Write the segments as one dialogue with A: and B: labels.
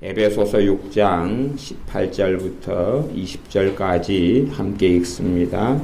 A: 에베소서 6장 18절부터 20절까지 함께 읽습니다.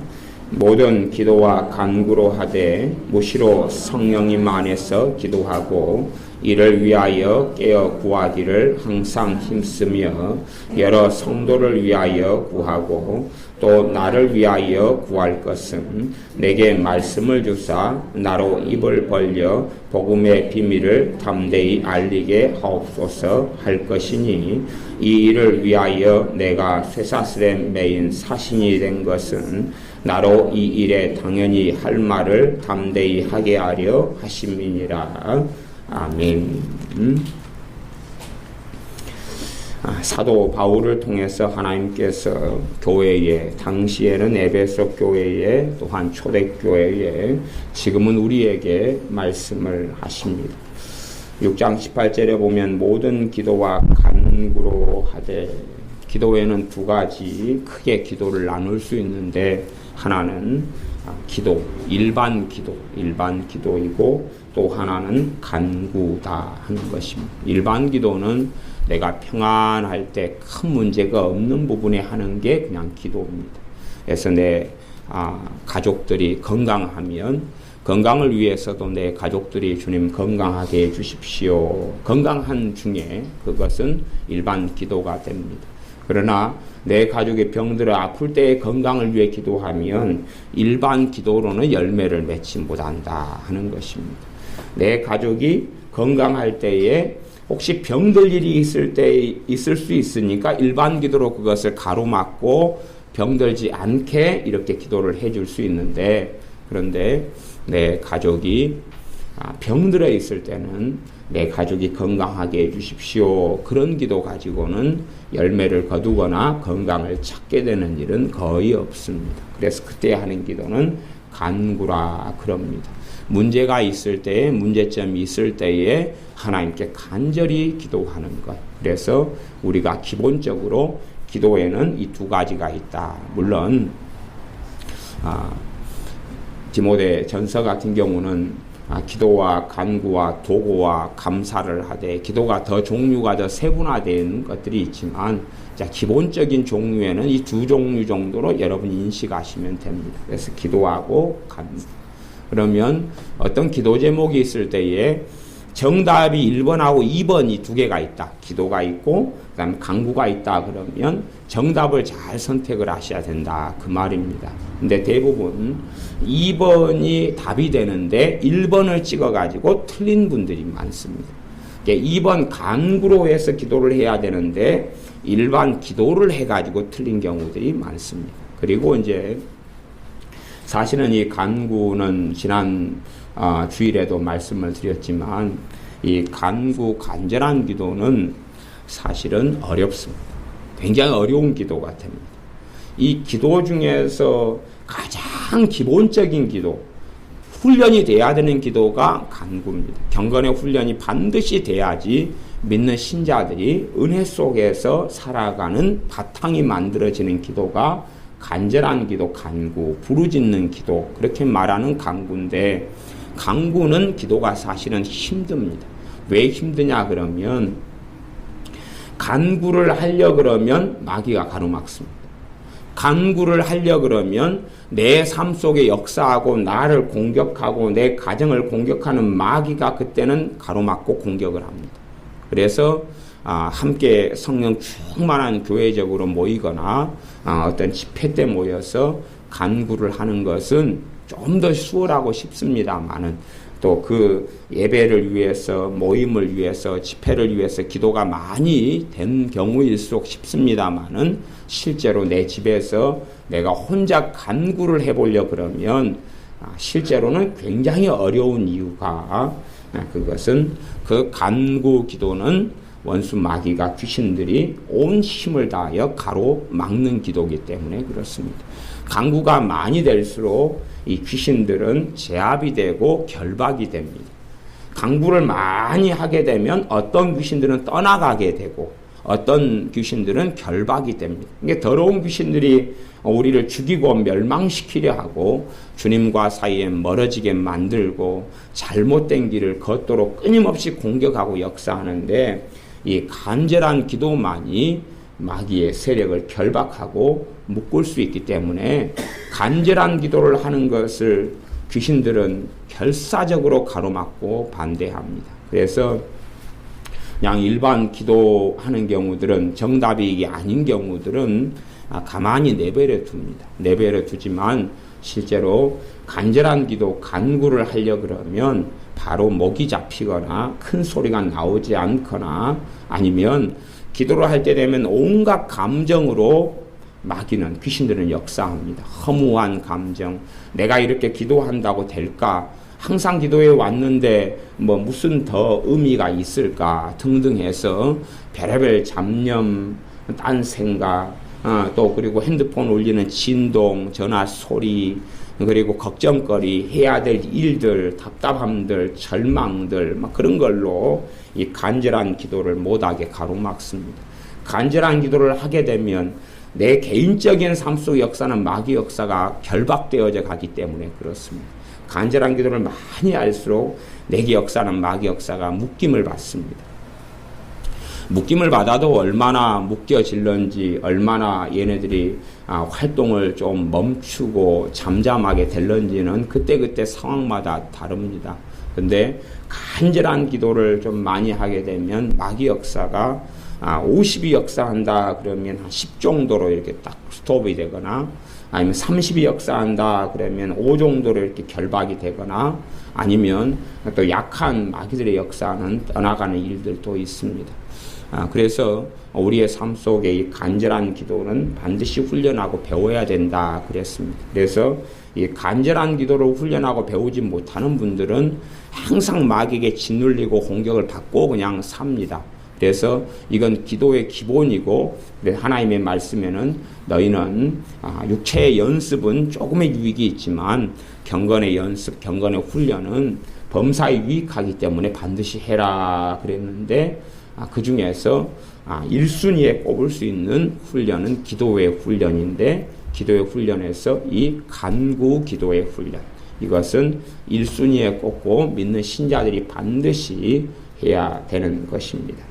A: 모든 기도와 간구로 하되 무시로 성령님 안에서 기도하고 이를 위하여 깨어 구하기를 항상 힘쓰며 여러 성도를 위하여 구하고 또 나를 위하여 구할 것은 내게 말씀을 주사 나로 입을 벌려 복음의 비밀을 담대히 알리게 하옵소서 할 것이니 이 일을 위하여 내가 쇠사슬에 매인 사신이 된 것은 나로 이 일에 당연히 할 말을 담대히 하게 하려 하심이니라. 아멘. 사도 바울을 통해서 하나님께서 교회에, 당시에는 에베소 교회에, 또한 초대교회에, 지금은 우리에게 말씀을 하십니다. 6장 18절에 보면 모든 기도와 간구로 하되, 기도에는 두 가지 크게 기도를 나눌 수 있는데, 하나는 기도, 일반 기도이고 또 하나는 간구다 하는 것입니다. 일반 기도는 내가 평안할 때 큰 문제가 없는 부분에 하는 게 그냥 기도입니다. 그래서 내 가족들이 건강하면 건강을 위해서도 내 가족들이 주님 건강하게 해주십시오. 건강한 중에 그것은 일반 기도가 됩니다. 그러나 내 가족의 병들어 아플 때의 건강을 위해 기도하면 일반 기도로는 열매를 맺지 못한다 하는 것입니다. 내 가족이 건강할 때에 혹시 병들 일이 있을 수 있으니까 일반 기도로 그것을 가로막고 병들지 않게 이렇게 기도를 해줄 수 있는데, 그런데 내 가족이 병들어 있을 때는 내 가족이 건강하게 해주십시오. 그런 기도 가지고는 열매를 거두거나 건강을 찾게 되는 일은 거의 없습니다. 그래서 그때 하는 기도는 간구라 그럽니다. 문제가 있을 때에, 문제점이 있을 때에 하나님께 간절히 기도하는 것. 그래서 우리가 기본적으로 기도에는 이 두 가지가 있다. 물론 디모데 전서 같은 경우는 기도와 간구와 도구와 감사를 하되, 기도가 더 종류가 더 세분화된 것들이 있지만 기본적인 종류에는 이 두 종류 정도로 여러분 인식하시면 됩니다. 그래서 기도하고 간구. 그러면 어떤 기도 제목이 있을 때에 정답이 1번하고 2번이 두 개가 있다. 기도가 있고 그다음에 간구가 있다. 그러면 정답을 잘 선택을 하셔야 된다. 그 말입니다. 근데 대부분 2번이 답이 되는데 1번을 찍어가지고 틀린 분들이 많습니다. 2번 간구로 해서 기도를 해야 되는데 일반 기도를 해가지고 틀린 경우들이 많습니다. 그리고 이제 사실은 이 간구는 지난 주일에도 말씀을 드렸지만 이 간구, 간절한 기도는 사실은 어렵습니다. 굉장히 어려운 기도 같습니다. 이 기도 중에서 가장 기본적인 기도, 훈련이 돼야 되는 기도가 간구입니다. 경건의 훈련이 반드시 돼야지 믿는 신자들이 은혜 속에서 살아가는 바탕이 만들어지는 기도가 간절한 기도, 간구, 부르짖는 기도, 그렇게 말하는 간구인데, 간구는 기도가 사실은 힘듭니다. 왜 힘드냐 그러면 간구를 하려 그러면 마귀가 가로막습니다. 간구를 하려 그러면 내 삶 속에 역사하고 나를 공격하고 내 가정을 공격하는 마귀가 그때는 가로막고 공격을 합니다. 그래서 함께 성령 충만한 교회적으로 모이거나 어떤 집회 때 모여서 간구를 하는 것은 좀 더 수월하고 쉽습니다만은 또 그 예배를 위해서, 모임을 위해서, 집회를 위해서 기도가 많이 된 경우일수록 쉽습니다만은 실제로 내 집에서 내가 혼자 간구를 해보려 그러면 실제로는 굉장히 어려운 이유가, 그것은 그 간구 기도는 원수 마귀가, 귀신들이 온 힘을 다하여 가로막는 기도이기 때문에 그렇습니다. 간구가 많이 될수록 이 귀신들은 제압이 되고 결박이 됩니다. 간구를 많이 하게 되면 어떤 귀신들은 떠나가게 되고 어떤 귀신들은 결박이 됩니다. 이게 더러운 귀신들이 우리를 죽이고 멸망시키려 하고 주님과 사이에 멀어지게 만들고 잘못된 길을 걷도록 끊임없이 공격하고 역사하는데, 이 간절한 기도만이 마귀의 세력을 결박하고 묶을 수 있기 때문에 간절한 기도를 하는 것을 귀신들은 결사적으로 가로막고 반대합니다. 그래서 그냥 일반 기도하는 경우들은 정답이 이게 아닌 경우들은 가만히 내버려 둡니다. 내버려 두지만 실제로 간절한 기도, 간구를 하려 그러면 바로 목이 잡히거나 큰 소리가 나오지 않거나 아니면 기도를 할 때 되면 온갖 감정으로 마귀는, 귀신들은 역사합니다. 허무한 감정, 내가 이렇게 기도한다고 될까? 항상 기도해 왔는데 뭐 무슨 더 의미가 있을까? 등등 해서 별의별 잡념, 딴 생각, 또 그리고 핸드폰 울리는 진동, 전화 소리, 그리고 걱정거리, 해야 될 일들, 답답함들, 절망들, 막 그런 걸로 이 간절한 기도를 못하게 가로막습니다. 간절한 기도를 하게 되면 내 개인적인 삶 속 역사는 마귀 역사가 결박되어져 가기 때문에 그렇습니다. 간절한 기도를 많이 할수록 내 역사는 마귀 역사가 묶임을 받습니다. 묶임을 받아도 얼마나 묶여질런지, 얼마나 얘네들이 활동을 좀 멈추고 잠잠하게 될런지는 그때그때 상황마다 다릅니다. 근데 간절한 기도를 좀 많이 하게 되면 마귀 역사가 50이 역사한다 그러면 한 10 정도로 이렇게 딱 스톱이 되거나, 아니면 30이 역사한다 그러면 5 정도로 이렇게 결박이 되거나, 아니면 또 약한 마귀들의 역사는 떠나가는 일들도 있습니다. 그래서 우리의 삶 속에 이 간절한 기도는 반드시 훈련하고 배워야 된다 그랬습니다. 그래서 이 간절한 기도를 훈련하고 배우지 못하는 분들은 항상 마귀에게 짓눌리고 공격을 받고 그냥 삽니다. 그래서 이건 기도의 기본이고, 하나님의 말씀에는 너희는 육체의 연습은 조금의 유익이 있지만 경건의 연습, 경건의 훈련은 범사에 유익하기 때문에 반드시 해라 그랬는데, 그 중에서 1순위에 꼽을 수 있는 훈련은 기도의 훈련인데, 기도의 훈련에서 이 간구 기도의 훈련, 이것은 1순위에 꼽고 믿는 신자들이 반드시 해야 되는 것입니다.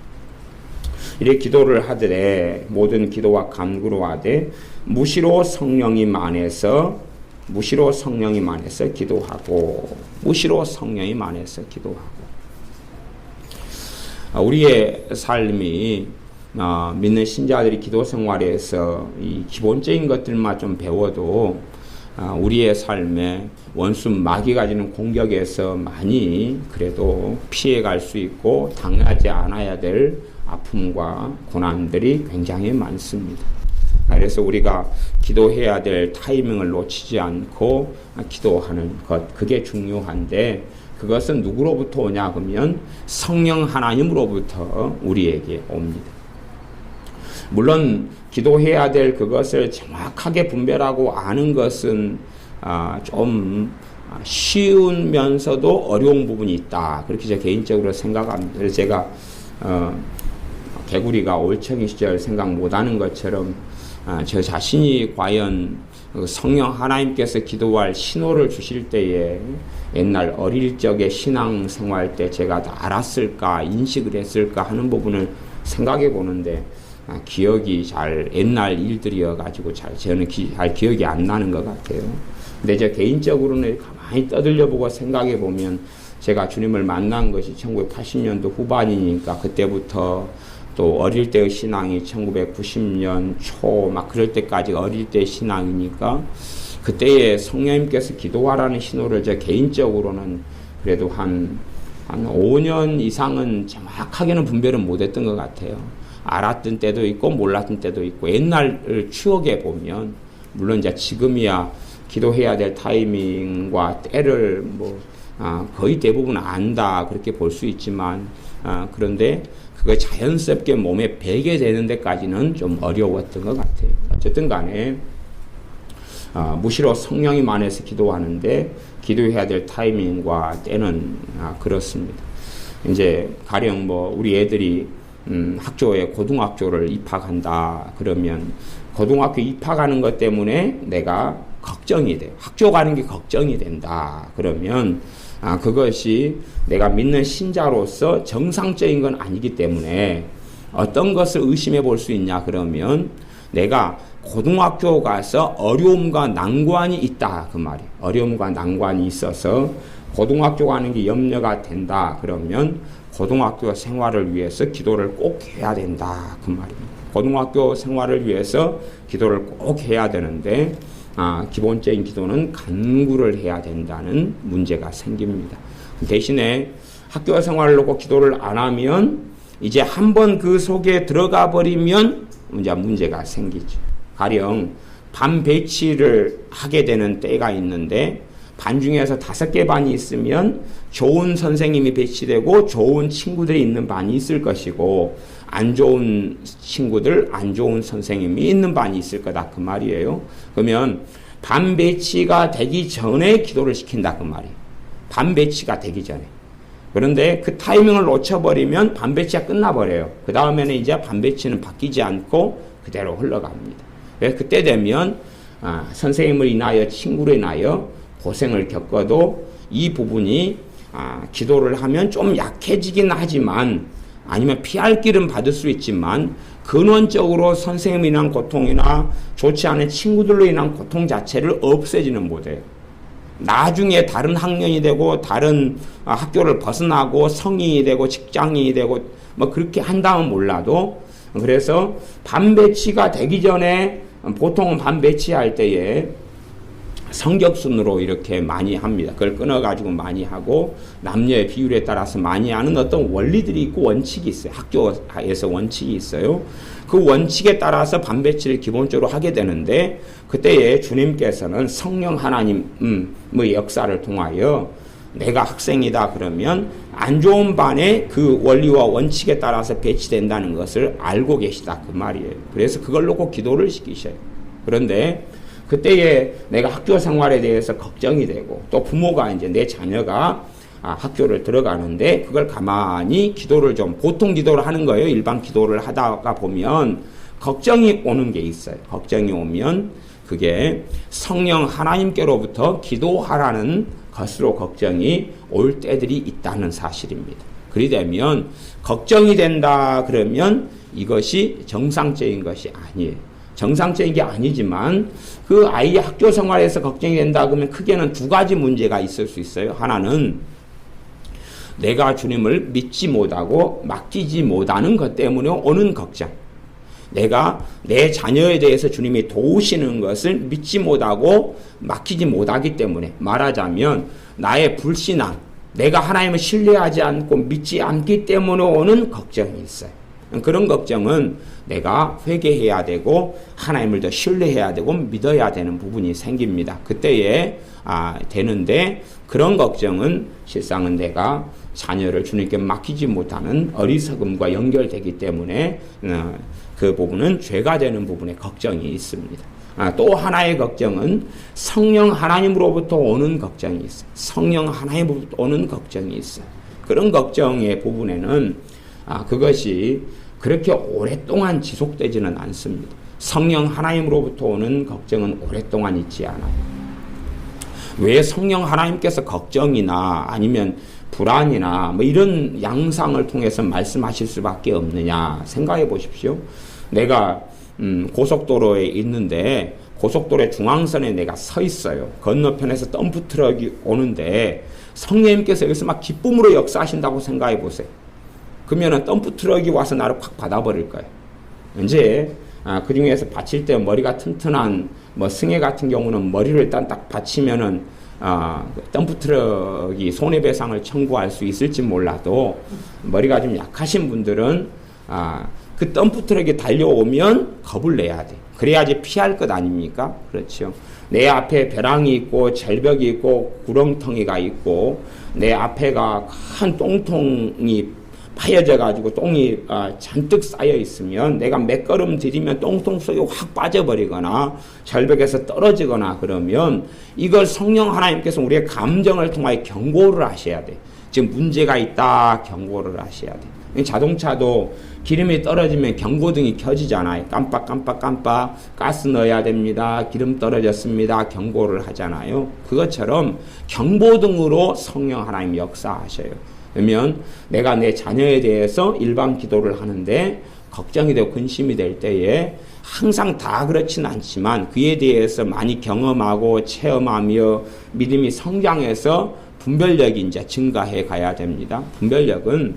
A: 이렇게 기도를 하되, 모든 기도와 간구로 하되 무시로 성령님 안에서 기도하고, 무시로 성령님 안에서 기도하고. 우리의 삶이 믿는 신자들이 기도 생활에서 이 기본적인 것들만 좀 배워도 우리의 삶에 원수 마귀가 주는 공격에서 많이 그래도 피해갈 수 있고 당하지 않아야 될 아픔과 고난들이 굉장히 많습니다. 그래서 우리가 기도해야 될 타이밍을 놓치지 않고 기도하는 것, 그게 중요한데, 그것은 누구로부터 오냐 그러면 성령 하나님으로부터 우리에게 옵니다. 물론 기도해야 될 그것을 정확하게 분별하고 아는 것은 좀 쉬우면서도 어려운 부분이 있다, 그렇게 제가 개인적으로 생각합니다. 그래서 제가 개구리가 올챙이 시절 생각 못하는 것처럼 저 자신이 과연 성령 하나님께서 기도할 신호를 주실 때에 옛날 어릴 적에 신앙생활 때 제가 다 알았을까, 인식을 했을까 하는 부분을 생각해 보는데 기억이 잘 옛날 일들이어가지고 저는 잘 기억이 안 나는 것 같아요. 근데 제 개인적으로는 가만히 떠들려 보고 생각해 보면 제가 주님을 만난 것이 1980년도 후반이니까 그때부터 또 어릴 때의 신앙이 1990년 초 막 그럴 때까지 어릴 때의 신앙이니까 그때에 성령님께서 기도하라는 신호를 제 개인적으로는 그래도 한 5년 이상은 정확하게는 분별은 못했던 것 같아요. 알았던 때도 있고 몰랐던 때도 있고, 옛날을 추억해 보면 물론 이제 지금이야 기도해야 될 타이밍과 때를 거의 대부분 안다 그렇게 볼 수 있지만 그런데 그거 자연스럽게 몸에 배게 되는 데까지는 좀 어려웠던 것 같아요. 어쨌든 간에 무시로 성령님 안에서 기도하는데 기도해야 될 타이밍과 때는 그렇습니다. 이제 가령 우리 애들이 학교에 고등학교를 입학한다 그러면 고등학교 입학하는 것 때문에 내가 걱정이 돼. 학교 가는 게 걱정이 된다 그러면 그것이 내가 믿는 신자로서 정상적인 건 아니기 때문에 어떤 것을 의심해 볼 수 있냐 그러면 내가 고등학교 가서 어려움과 난관이 있다 그 말이에요. 어려움과 난관이 있어서 고등학교 가는 게 염려가 된다 그러면 고등학교 생활을 위해서 기도를 꼭 해야 된다 그 말입니다. 고등학교 생활을 위해서 기도를 꼭 해야 되는데 기본적인 기도는 간구를 해야 된다는 문제가 생깁니다. 대신에 학교 생활을 놓고 기도를 안 하면 이제 한번 그 속에 들어가 버리면 이제 문제가 생기죠. 가령 반 배치를 하게 되는 때가 있는데 반 중에서 5개 반이 있으면 좋은 선생님이 배치되고 좋은 친구들이 있는 반이 있을 것이고 안 좋은 친구들, 안 좋은 선생님이 있는 반이 있을 거다 그 말이에요. 그러면 반 배치가 되기 전에 기도를 시킨다 그 말이에요. 반 배치가 되기 전에. 그런데 그 타이밍을 놓쳐버리면 반 배치가 끝나버려요. 그 다음에는 이제 반 배치는 바뀌지 않고 그대로 흘러갑니다. 그래서 그때 되면 선생님을 인하여 친구를 인하여 고생을 겪어도 이 부분이 기도를 하면 좀 약해지긴 하지만 아니면 피할 길은 받을 수 있지만 근원적으로 선생님에 인한 고통이나 좋지 않은 친구들로 인한 고통 자체를 없애지는 못해요. 나중에 다른 학년이 되고 다른 학교를 벗어나고 성인이 되고 직장인이 되고 뭐 그렇게 한다면 몰라도 그래서 반 배치가 되기 전에 보통은 반 배치할 때에 성격순으로 이렇게 많이 합니다. 그걸 끊어가지고 많이 하고 남녀의 비율에 따라서 많이 하는 어떤 원리들이 있고 원칙이 있어요. 학교에서 원칙이 있어요. 그 원칙에 따라서 반배치를 기본적으로 하게 되는데 그때에 주님께서는 성령 하나님 역사를 통하여 내가 학생이다 그러면 안 좋은 반에 그 원리와 원칙에 따라서 배치된다는 것을 알고 계시다 그 말이에요. 그래서 그걸 놓고 기도를 시키셔요. 그런데 그때에 내가 학교 생활에 대해서 걱정이 되고 또 부모가 이제 내 자녀가 학교를 들어가는데 그걸 가만히 기도를 좀 보통 기도를 하는 거예요. 일반 기도를 하다가 보면 걱정이 오는 게 있어요. 걱정이 오면 그게 성령 하나님께로부터 기도하라는 것으로 걱정이 올 때들이 있다는 사실입니다. 그리 되면 걱정이 된다 그러면 이것이 정상적인 것이 아니에요. 정상적인 게 아니지만 그 아이의 학교 생활에서 걱정이 된다 그러면 크게는 2가지 문제가 있을 수 있어요. 하나는 내가 주님을 믿지 못하고 맡기지 못하는 것 때문에 오는 걱정. 내가 내 자녀에 대해서 주님이 도우시는 것을 믿지 못하고 맡기지 못하기 때문에 말하자면 나의 불신앙, 내가 하나님을 신뢰하지 않고 믿지 않기 때문에 오는 걱정이 있어요. 그런 걱정은 내가 회개해야 되고 하나님을 더 신뢰해야 되고 믿어야 되는 부분이 생깁니다. 그때에 되는데 그런 걱정은 실상은 내가 자녀를 주님께 맡기지 못하는 어리석음과 연결되기 때문에 그 부분은 죄가 되는 부분에 걱정이 있습니다. 또 하나의 걱정은 성령 하나님으로부터 오는 걱정이 있어요. 성령 하나님으로부터 오는 걱정이 있어요. 그런 걱정의 부분에는 그것이 그렇게 오랫동안 지속되지는 않습니다. 성령 하나님으로부터 오는 걱정은 오랫동안 있지 않아요. 왜 성령 하나님께서 걱정이나 아니면 불안이나 뭐 이런 양상을 통해서 말씀하실 수밖에 없느냐 생각해 보십시오. 내가 고속도로에 있는데 고속도로의 중앙선에 내가 서 있어요. 건너편에서 덤프트럭이 오는데 성령님께서 여기서 막 기쁨으로 역사하신다고 생각해 보세요. 그러면은 덤프트럭이 와서 나를 팍 받아버릴 거예요. 이제 그 중에서 받칠 때 머리가 튼튼한 뭐 승혜 같은 경우는 머리를 일단 딱 받치면은 덤프트럭이 손해배상을 청구할 수 있을지 몰라도 머리가 좀 약하신 분들은 그 덤프트럭이 달려오면 겁을 내야 돼. 그래야지 피할 것 아닙니까? 그렇죠. 내 앞에 벼랑이 있고 절벽이 있고 구렁텅이가 있고 내 앞에가 큰 똥통이 파여져 가지고 똥이 잔뜩 쌓여 있으면 내가 몇 걸음 들이면 똥통 속에 확 빠져버리거나 절벽에서 떨어지거나 그러면 이걸 성령 하나님께서 우리의 감정을 통하여 경고를 하셔야 돼. 지금 문제가 있다 경고를 하셔야 돼. 자동차도 기름이 떨어지면 경고등이 켜지잖아요. 깜빡 가스 넣어야 됩니다. 기름 떨어졌습니다. 경고를 하잖아요. 그것처럼 경보등으로 성령 하나님 역사하셔요. 그러면 내가 내 자녀에 대해서 일반 기도를 하는데 걱정이 되고 근심이 될 때에 항상 다 그렇진 않지만 그에 대해서 많이 경험하고 체험하며 믿음이 성장해서 분별력이 이제 증가해 가야 됩니다. 분별력은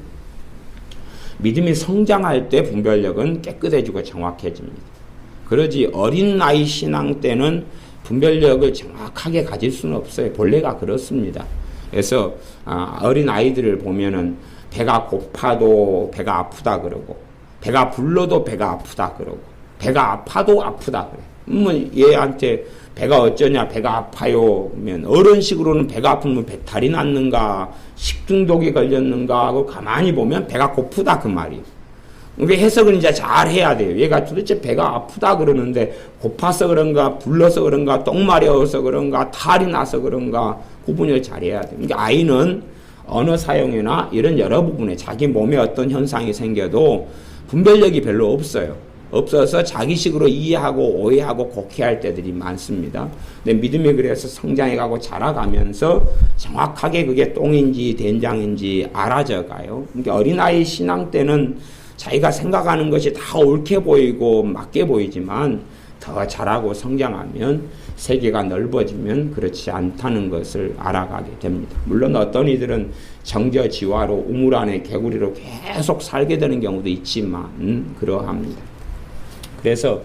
A: 믿음이 성장할 때 분별력은 깨끗해지고 정확해집니다. 그러지 어린 나이 신앙 때는 분별력을 정확하게 가질 수는 없어요. 본래가 그렇습니다. 그래서 어린 아이들을 보면은 배가 고파도 배가 아프다 그러고 배가 불러도 배가 아프다 그러고 배가 아파도 아프다 그래. 얘한테 배가 어쩌냐 배가 아파요. 그러면 어른식으로는 배가 아프면 배탈이 났는가 식중독이 걸렸는가 하고 가만히 보면 배가 고프다 그 말이에요. 그러니까 해석은 이제 잘 해야 돼요. 얘가 도대체 배가 아프다 그러는데 고파서 그런가 불러서 그런가 똥 마려워서 그런가 탈이 나서 그런가 구분을 잘 해야 돼요. 그러니까 아이는 언어 사용이나 이런 여러 부분에 자기 몸에 어떤 현상이 생겨도 분별력이 별로 없어요. 없어서 자기식으로 이해하고 오해하고 곡해할 때들이 많습니다. 근데 믿음이 그래서 성장해가고 자라가면서 정확하게 그게 똥인지 된장인지 알아져 가요. 그러니까 어린아이 신앙 때는 자기가 생각하는 것이 다 옳게 보이고 맞게 보이지만 더 자라고 성장하면 세계가 넓어지면 그렇지 않다는 것을 알아가게 됩니다. 물론 어떤 이들은 정저지화로 우물 안에 개구리로 계속 살게 되는 경우도 있지만 그러합니다. 그래서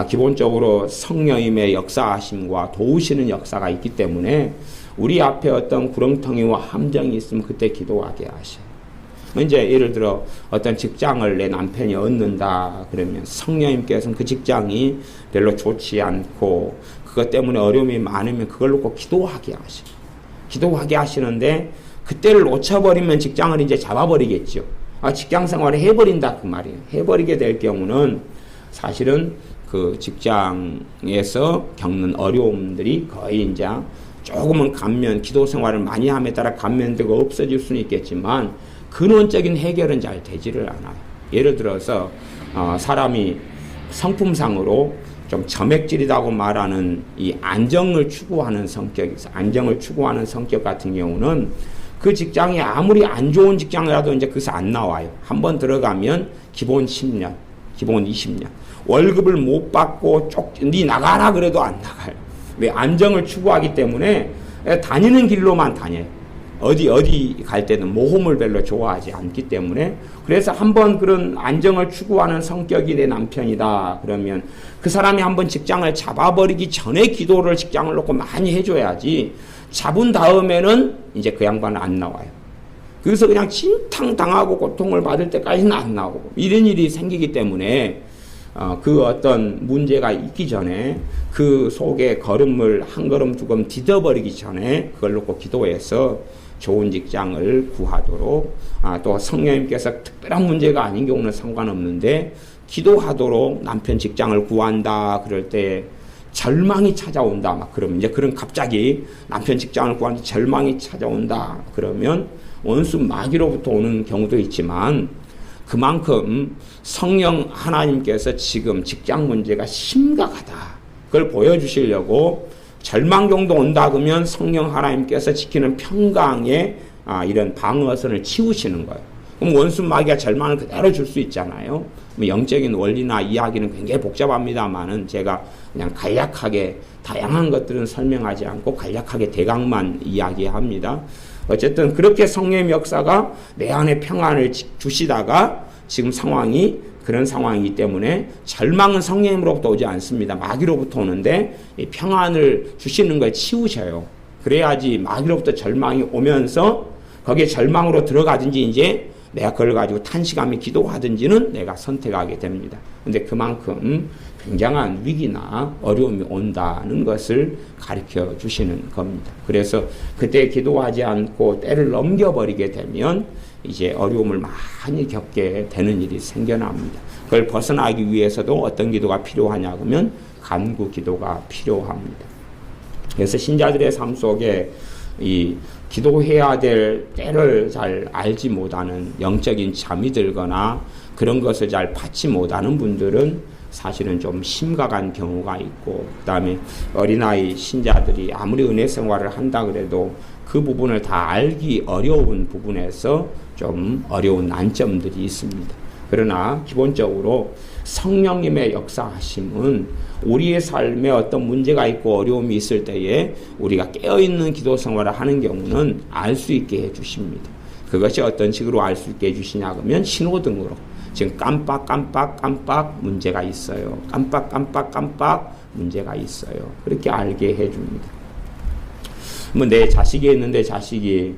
A: 기본적으로 성령님의 역사하심과 도우시는 역사가 있기 때문에 우리 앞에 어떤 구렁텅이와 함정이 있으면 그때 기도하게 하셔요. 이제 예를 들어 어떤 직장을 내 남편이 얻는다 그러면 성령님께서는 그 직장이 별로 좋지 않고 그것 때문에 어려움이 많으면 그걸 놓고 기도하게 하셔요. 기도하게 하시는데 그때를 놓쳐버리면 직장을 이제 잡아버리겠죠. 직장 생활을 해버린다 그 말이에요. 해버리게 될 경우는 사실은 그 직장에서 겪는 어려움들이 거의 이제 조금은 기도 생활을 많이 함에 따라 감면되고 없어질 수는 있겠지만 근원적인 해결은 잘 되지를 않아요. 예를 들어서 사람이 성품상으로 좀 점액질이라고 말하는 이 안정을 추구하는 성격이 있어요. 안정을 추구하는 성격 같은 경우는 그 직장이 아무리 안 좋은 직장이라도 이제 그것이 안 나와요. 한번 들어가면 기본 10년, 기본 20년. 월급을 못 받고 니 나가라 그래도 안 나가요. 왜? 안정을 추구하기 때문에 다니는 길로만 다녀요. 어디 갈 때는 모험을 별로 좋아하지 않기 때문에 그래서 한번 그런 안정을 추구하는 성격이 내 남편이다 그러면 그 사람이 한번 직장을 잡아버리기 전에 기도를 직장을 놓고 많이 해줘야지 잡은 다음에는 이제 그 양반은 안 나와요. 그래서 그냥 진탕 당하고 고통을 받을 때까지는 안 나오고 이런 일이 생기기 때문에 그 어떤 문제가 있기 전에 그 속에 걸음을 한 걸음 두 걸음 디뎌버리기 전에 그걸 놓고 기도해서 좋은 직장을 구하도록 또 성령님께서 특별한 문제가 아닌 경우는 상관없는데 기도하도록 남편 직장을 구한다 그럴 때 절망이 찾아온다 막 그러면 이제 그런 갑자기 남편 직장을 구하는데 절망이 찾아온다 그러면 원수 마귀로부터 오는 경우도 있지만 그만큼 성령 하나님께서 지금 직장 문제가 심각하다 그걸 보여주시려고 절망 정도 온다 그러면 성령 하나님께서 지키는 평강의 이런 방어선을 치우시는 거예요. 그럼 원수 마귀가 절망을 그대로 줄 수 있잖아요. 영적인 원리나 이야기는 굉장히 복잡합니다만은 제가 그냥 간략하게 다양한 것들은 설명하지 않고 간략하게 대강만 이야기합니다. 어쨌든 그렇게 성령의 역사가 내 안에 평안을 주시다가 지금 상황이 그런 상황이기 때문에 절망은 성령님으로부터 오지 않습니다. 마귀로부터 오는데 이 평안을 주시는 걸 치우셔요. 그래야지 마귀로부터 절망이 오면서 거기에 절망으로 들어가든지 이제 내가 그걸 가지고 탄식하며 기도하든지는 내가 선택하게 됩니다. 근데 그만큼 굉장한 위기나 어려움이 온다는 것을 가르쳐 주시는 겁니다. 그래서 그때 기도하지 않고 때를 넘겨버리게 되면 이제 어려움을 많이 겪게 되는 일이 생겨납니다. 그걸 벗어나기 위해서도 어떤 기도가 필요하냐 그러면 간구 기도가 필요합니다. 그래서 신자들의 삶 속에 이 기도해야 될 때를 잘 알지 못하는 영적인 잠이 들거나 그런 것을 잘 받지 못하는 분들은 사실은 좀 심각한 경우가 있고 그 다음에 어린아이 신자들이 아무리 은혜 생활을 한다 그래도 그 부분을 다 알기 어려운 부분에서 좀 어려운 난점들이 있습니다. 그러나 기본적으로 성령님의 역사하심은 우리의 삶에 어떤 문제가 있고 어려움이 있을 때에 우리가 깨어있는 기도 생활을 하는 경우는 알 수 있게 해주십니다. 그것이 어떤 식으로 알 수 있게 해주시냐 그러면 신호등으로 지금 깜빡 문제가 있어요. 깜빡 문제가 있어요. 그렇게 알게 해줍니다. 뭐 내 자식이 있는데 자식이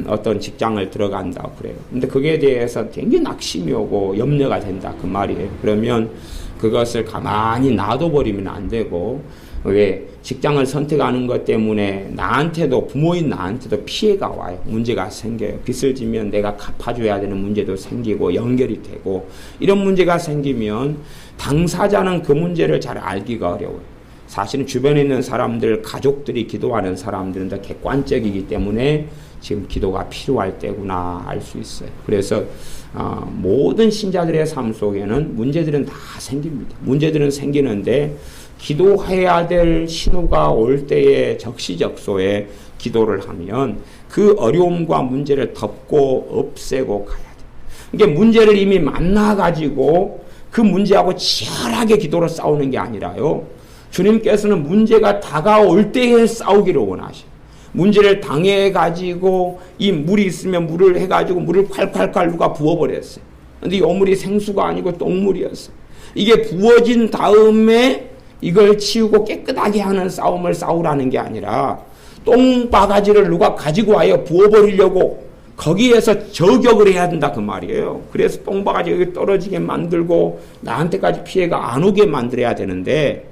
A: 어떤 직장을 들어간다 그래요. 근데 그게 대해서 굉장히 낙심이 오고 염려가 된다 그 말이에요. 그러면 그것을 가만히 놔둬버리면 안 되고, 왜 직장을 선택하는 것 때문에 나한테도, 부모인 나한테도 피해가 와요. 문제가 생겨요. 빚을 지면 내가 갚아줘야 되는 문제도 생기고 연결이 되고, 이런 문제가 생기면 당사자는 그 문제를 잘 알기가 어려워요. 사실은 주변에 있는 사람들, 가족들이 기도하는 사람들은 더 객관적이기 때문에 지금 기도가 필요할 때구나 알 수 있어요. 그래서 모든 신자들의 삶 속에는 문제들은 다 생깁니다. 문제들은 생기는데 기도해야 될 신호가 올 때에 적시적소에 기도를 하면 그 어려움과 문제를 덮고 없애고 가야 돼요. 이게 문제를 이미 만나가지고 그 문제하고 치열하게 기도로 싸우는 게 아니라요. 주님께서는 문제가 다가올 때에 싸우기를 원하셔요. 문제를 당해가지고 이 물이 있으면 물을 해가지고 물을 콸콸콸 누가 부어버렸어요. 근데 이 어물이 생수가 아니고 똥물이었어요. 이게 부어진 다음에 이걸 치우고 깨끗하게 하는 싸움을 싸우라는 게 아니라 똥바가지를 누가 가지고 와요. 부어버리려고 거기에서 저격을 해야 된다 그 말이에요. 그래서 똥바가지가 여기 떨어지게 만들고 나한테까지 피해가 안 오게 만들어야 되는데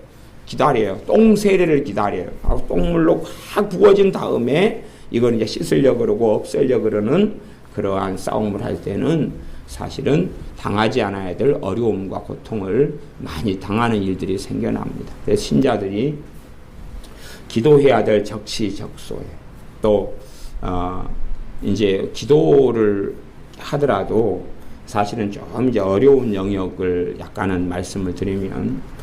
A: 기다려요. 똥 세례를 기다려요. 똥물로 확 부어진 다음에 이걸 이제 씻으려고 그러고 없애려고 그러는 그러한 싸움을 할 때는 사실은 당하지 않아야 될 어려움과 고통을 많이 당하는 일들이 생겨납니다. 그래서 신자들이 기도해야 될 적시적소에 또 이제 기도를 하더라도 사실은 좀 이제 어려운 영역을 약간은 말씀을 드리면,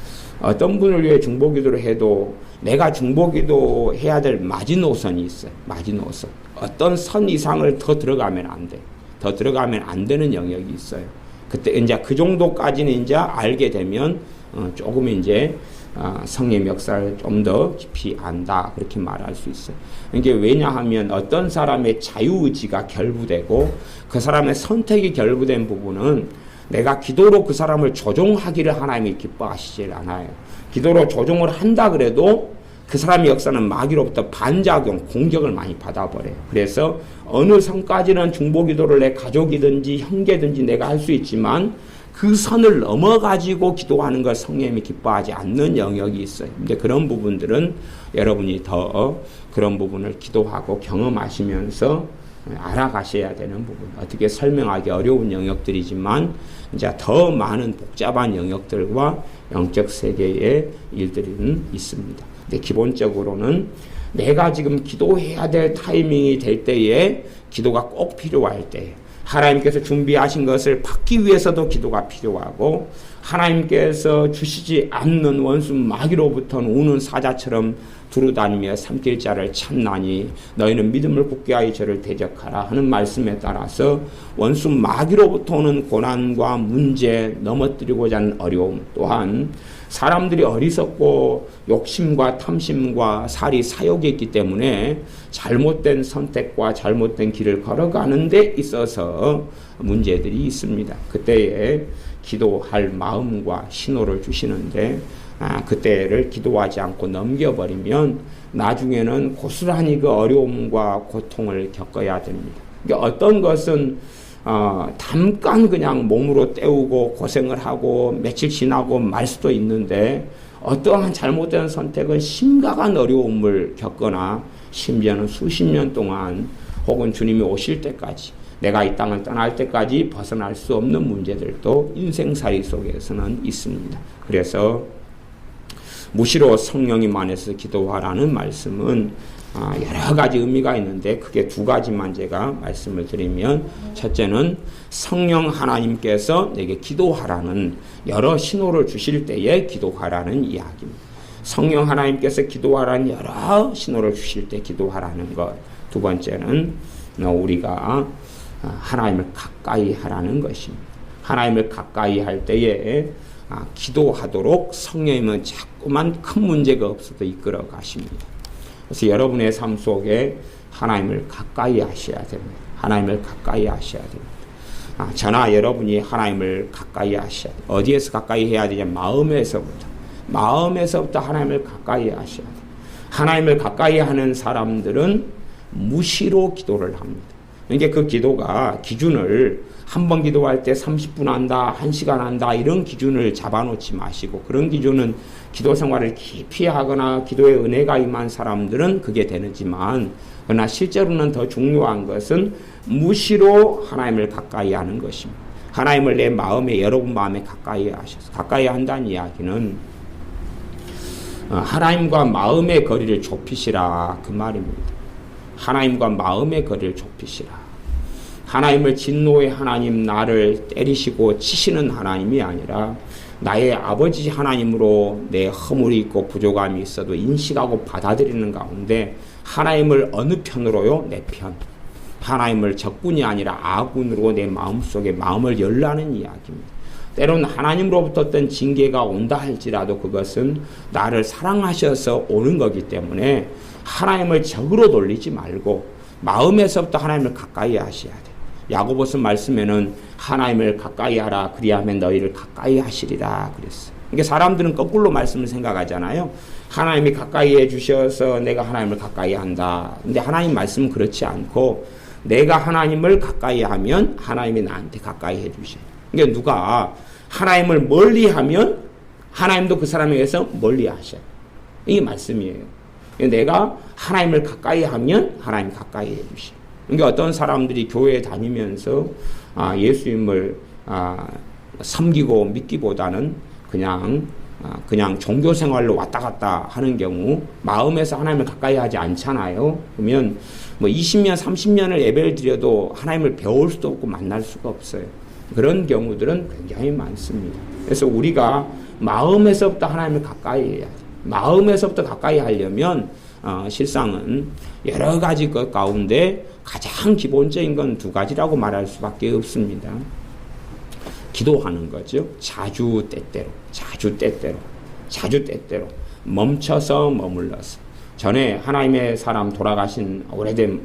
A: 어떤 분을 위해 중보기도를 해도 내가 중보기도 해야 될 마지노선이 있어요. 마지노선. 어떤 선 이상을 더 들어가면 안 돼. 더 들어가면 안 되는 영역이 있어요. 그때 이제 그 정도까지는 이제 알게 되면 조금 이제 성의 역사를 좀 더 깊이 안다 그렇게 말할 수 있어요. 이게 왜냐하면 어떤 사람의 자유의지가 결부되고 그 사람의 선택이 결부된 부분은 내가 기도로 그 사람을 조종하기를 하나님이 기뻐하시질 않아요. 기도로 조종을 한다 그래도 그 사람의 역사는 마귀로부터 반작용, 공격을 많이 받아버려요. 그래서 어느 선까지는 중보기도를 내 가족이든지 형제든지 내가 할 수 있지만 그 선을 넘어가지고 기도하는 걸 성령님이 기뻐하지 않는 영역이 있어요. 근데 그런 부분들은 여러분이 더 그런 부분을 기도하고 경험하시면서 알아가셔야 되는 부분. 어떻게 설명하기 어려운 영역들이지만 이제 더 많은 복잡한 영역들과 영적 세계의 일들은 있습니다. 근데 기본적으로는 내가 지금 기도해야 될 타이밍이 될 때에 기도가 꼭 필요할 때 하나님께서 준비하신 것을 받기 위해서도 기도가 필요하고, 하나님께서 주시지 않는 원수 마귀로부터는 오는 사자처럼 두루다니며 삼킬 자를 찾나니 너희는 믿음을 굳게 하여 저를 대적하라 하는 말씀에 따라서 원수 마귀로부터 오는 고난과 문제, 넘어뜨리고자 하는 어려움, 또한 사람들이 어리석고 욕심과 탐심과 살이 사욕이 있기 때문에 잘못된 선택과 잘못된 길을 걸어가는 데 있어서 문제들이 있습니다. 그때에 기도할 마음과 신호를 주시는데 그때를 기도하지 않고 넘겨버리면 나중에는 고스란히 그 어려움과 고통을 겪어야 됩니다. 그러니까 어떤 것은 잠깐 그냥 몸으로 때우고 고생을 하고 며칠 지나고 말 수도 있는데, 어떠한 잘못된 선택은 심각한 어려움을 겪거나 심지어는 수십 년 동안 혹은 주님이 오실 때까지, 내가 이 땅을 떠날 때까지 벗어날 수 없는 문제들도 인생살이 속에서는 있습니다. 그래서 무시로 성령님 안에서 기도하라는 말씀은 여러 가지 의미가 있는데 크게 두 가지만 제가 말씀을 드리면, 첫째는 성령 하나님께서 내게 기도하라는 여러 신호를 주실 때에 기도하라는 이야기입니다. 성령 하나님께서 기도하라는 여러 신호를 주실 때 기도하라는 것. 두 번째는 우리가 하나님을 가까이 하라는 것입니다. 하나님을 가까이 할 때에 기도하도록 성령님은 자꾸만 큰 문제가 없어도 이끌어 가십니다. 그래서 여러분의 삶 속에 하나님을 가까이 하셔야 됩니다. 하나님을 가까이 하셔야 됩니다. 저나 여러분이 하나님을 가까이 하셔야 돼요. 어디에서 가까이 해야 되냐? 마음에서부터 하나님을 가까이 하셔야 돼요. 하나님을 가까이 하는 사람들은 무시로 기도를 합니다. 그러니까 그 기도가 기준을 한 번 기도할 때 30분 한다, 1시간 한다 이런 기준을 잡아놓지 마시고, 그런 기준은 기도 생활을 깊이 하거나 기도의 은혜가 임한 사람들은 그게 되지만, 그러나 실제로는 더 중요한 것은 무시로 하나님을 가까이 하는 것입니다. 하나님을 내 마음에, 여러분 마음에 가까이 하셔서, 가까이 한다는 이야기는 하나님과 마음의 거리를 좁히시라 그 말입니다. 하나님과 마음의 거리를 좁히시라. 하나님을 진노의 하나님, 나를 때리시고 치시는 하나님이 아니라 나의 아버지 하나님으로 내 허물이 있고 부족함이 있어도 인식하고 받아들이는 가운데 하나님을 어느 편으로요? 내 편. 하나님을 적군이 아니라 아군으로 내 마음속에 마음을 열라는 이야기입니다. 때로는 하나님으로부터 어떤 징계가 온다 할지라도 그것은 나를 사랑하셔서 오는 거기 때문에 하나님을 적으로 돌리지 말고 마음에서부터 하나님을 가까이 하셔야 돼요. 야고보서 말씀에는 하나님을 가까이 하라, 그리하면 너희를 가까이 하시리라 그랬어요. 그러니까 사람들은 거꾸로 말씀을 생각하잖아요. 하나님이 가까이 해주셔서 내가 하나님을 가까이 한다. 근데 하나님 말씀은 그렇지 않고 내가 하나님을 가까이 하면 하나님이 나한테 가까이 해주셔요. 그러니까 누가 하나님을 멀리하면 하나님도 그 사람에 의해서 멀리하셔요. 이게 말씀이에요. 내가 하나님을 가까이 하면 하나님 가까이 해주셔요. 그러니까 어떤 사람들이 교회에 다니면서 예수님을 섬기고 믿기보다는 그냥 종교 생활로 왔다 갔다 하는 경우 마음에서 하나님을 가까이 하지 않잖아요. 그러면 20년, 30년을 예배를 드려도 하나님을 배울 수도 없고 만날 수가 없어요. 그런 경우들은 굉장히 많습니다. 그래서 우리가 마음에서부터 하나님을 가까이 해야 돼요. 마음에서부터 가까이 하려면 실상은 여러 가지 것 가운데 가장 기본적인 건 두 가지라고 말할 수밖에 없습니다. 기도하는 거죠. 자주 때때로 멈춰서 머물러서. 전에 하나님의 사람 돌아가신 오래된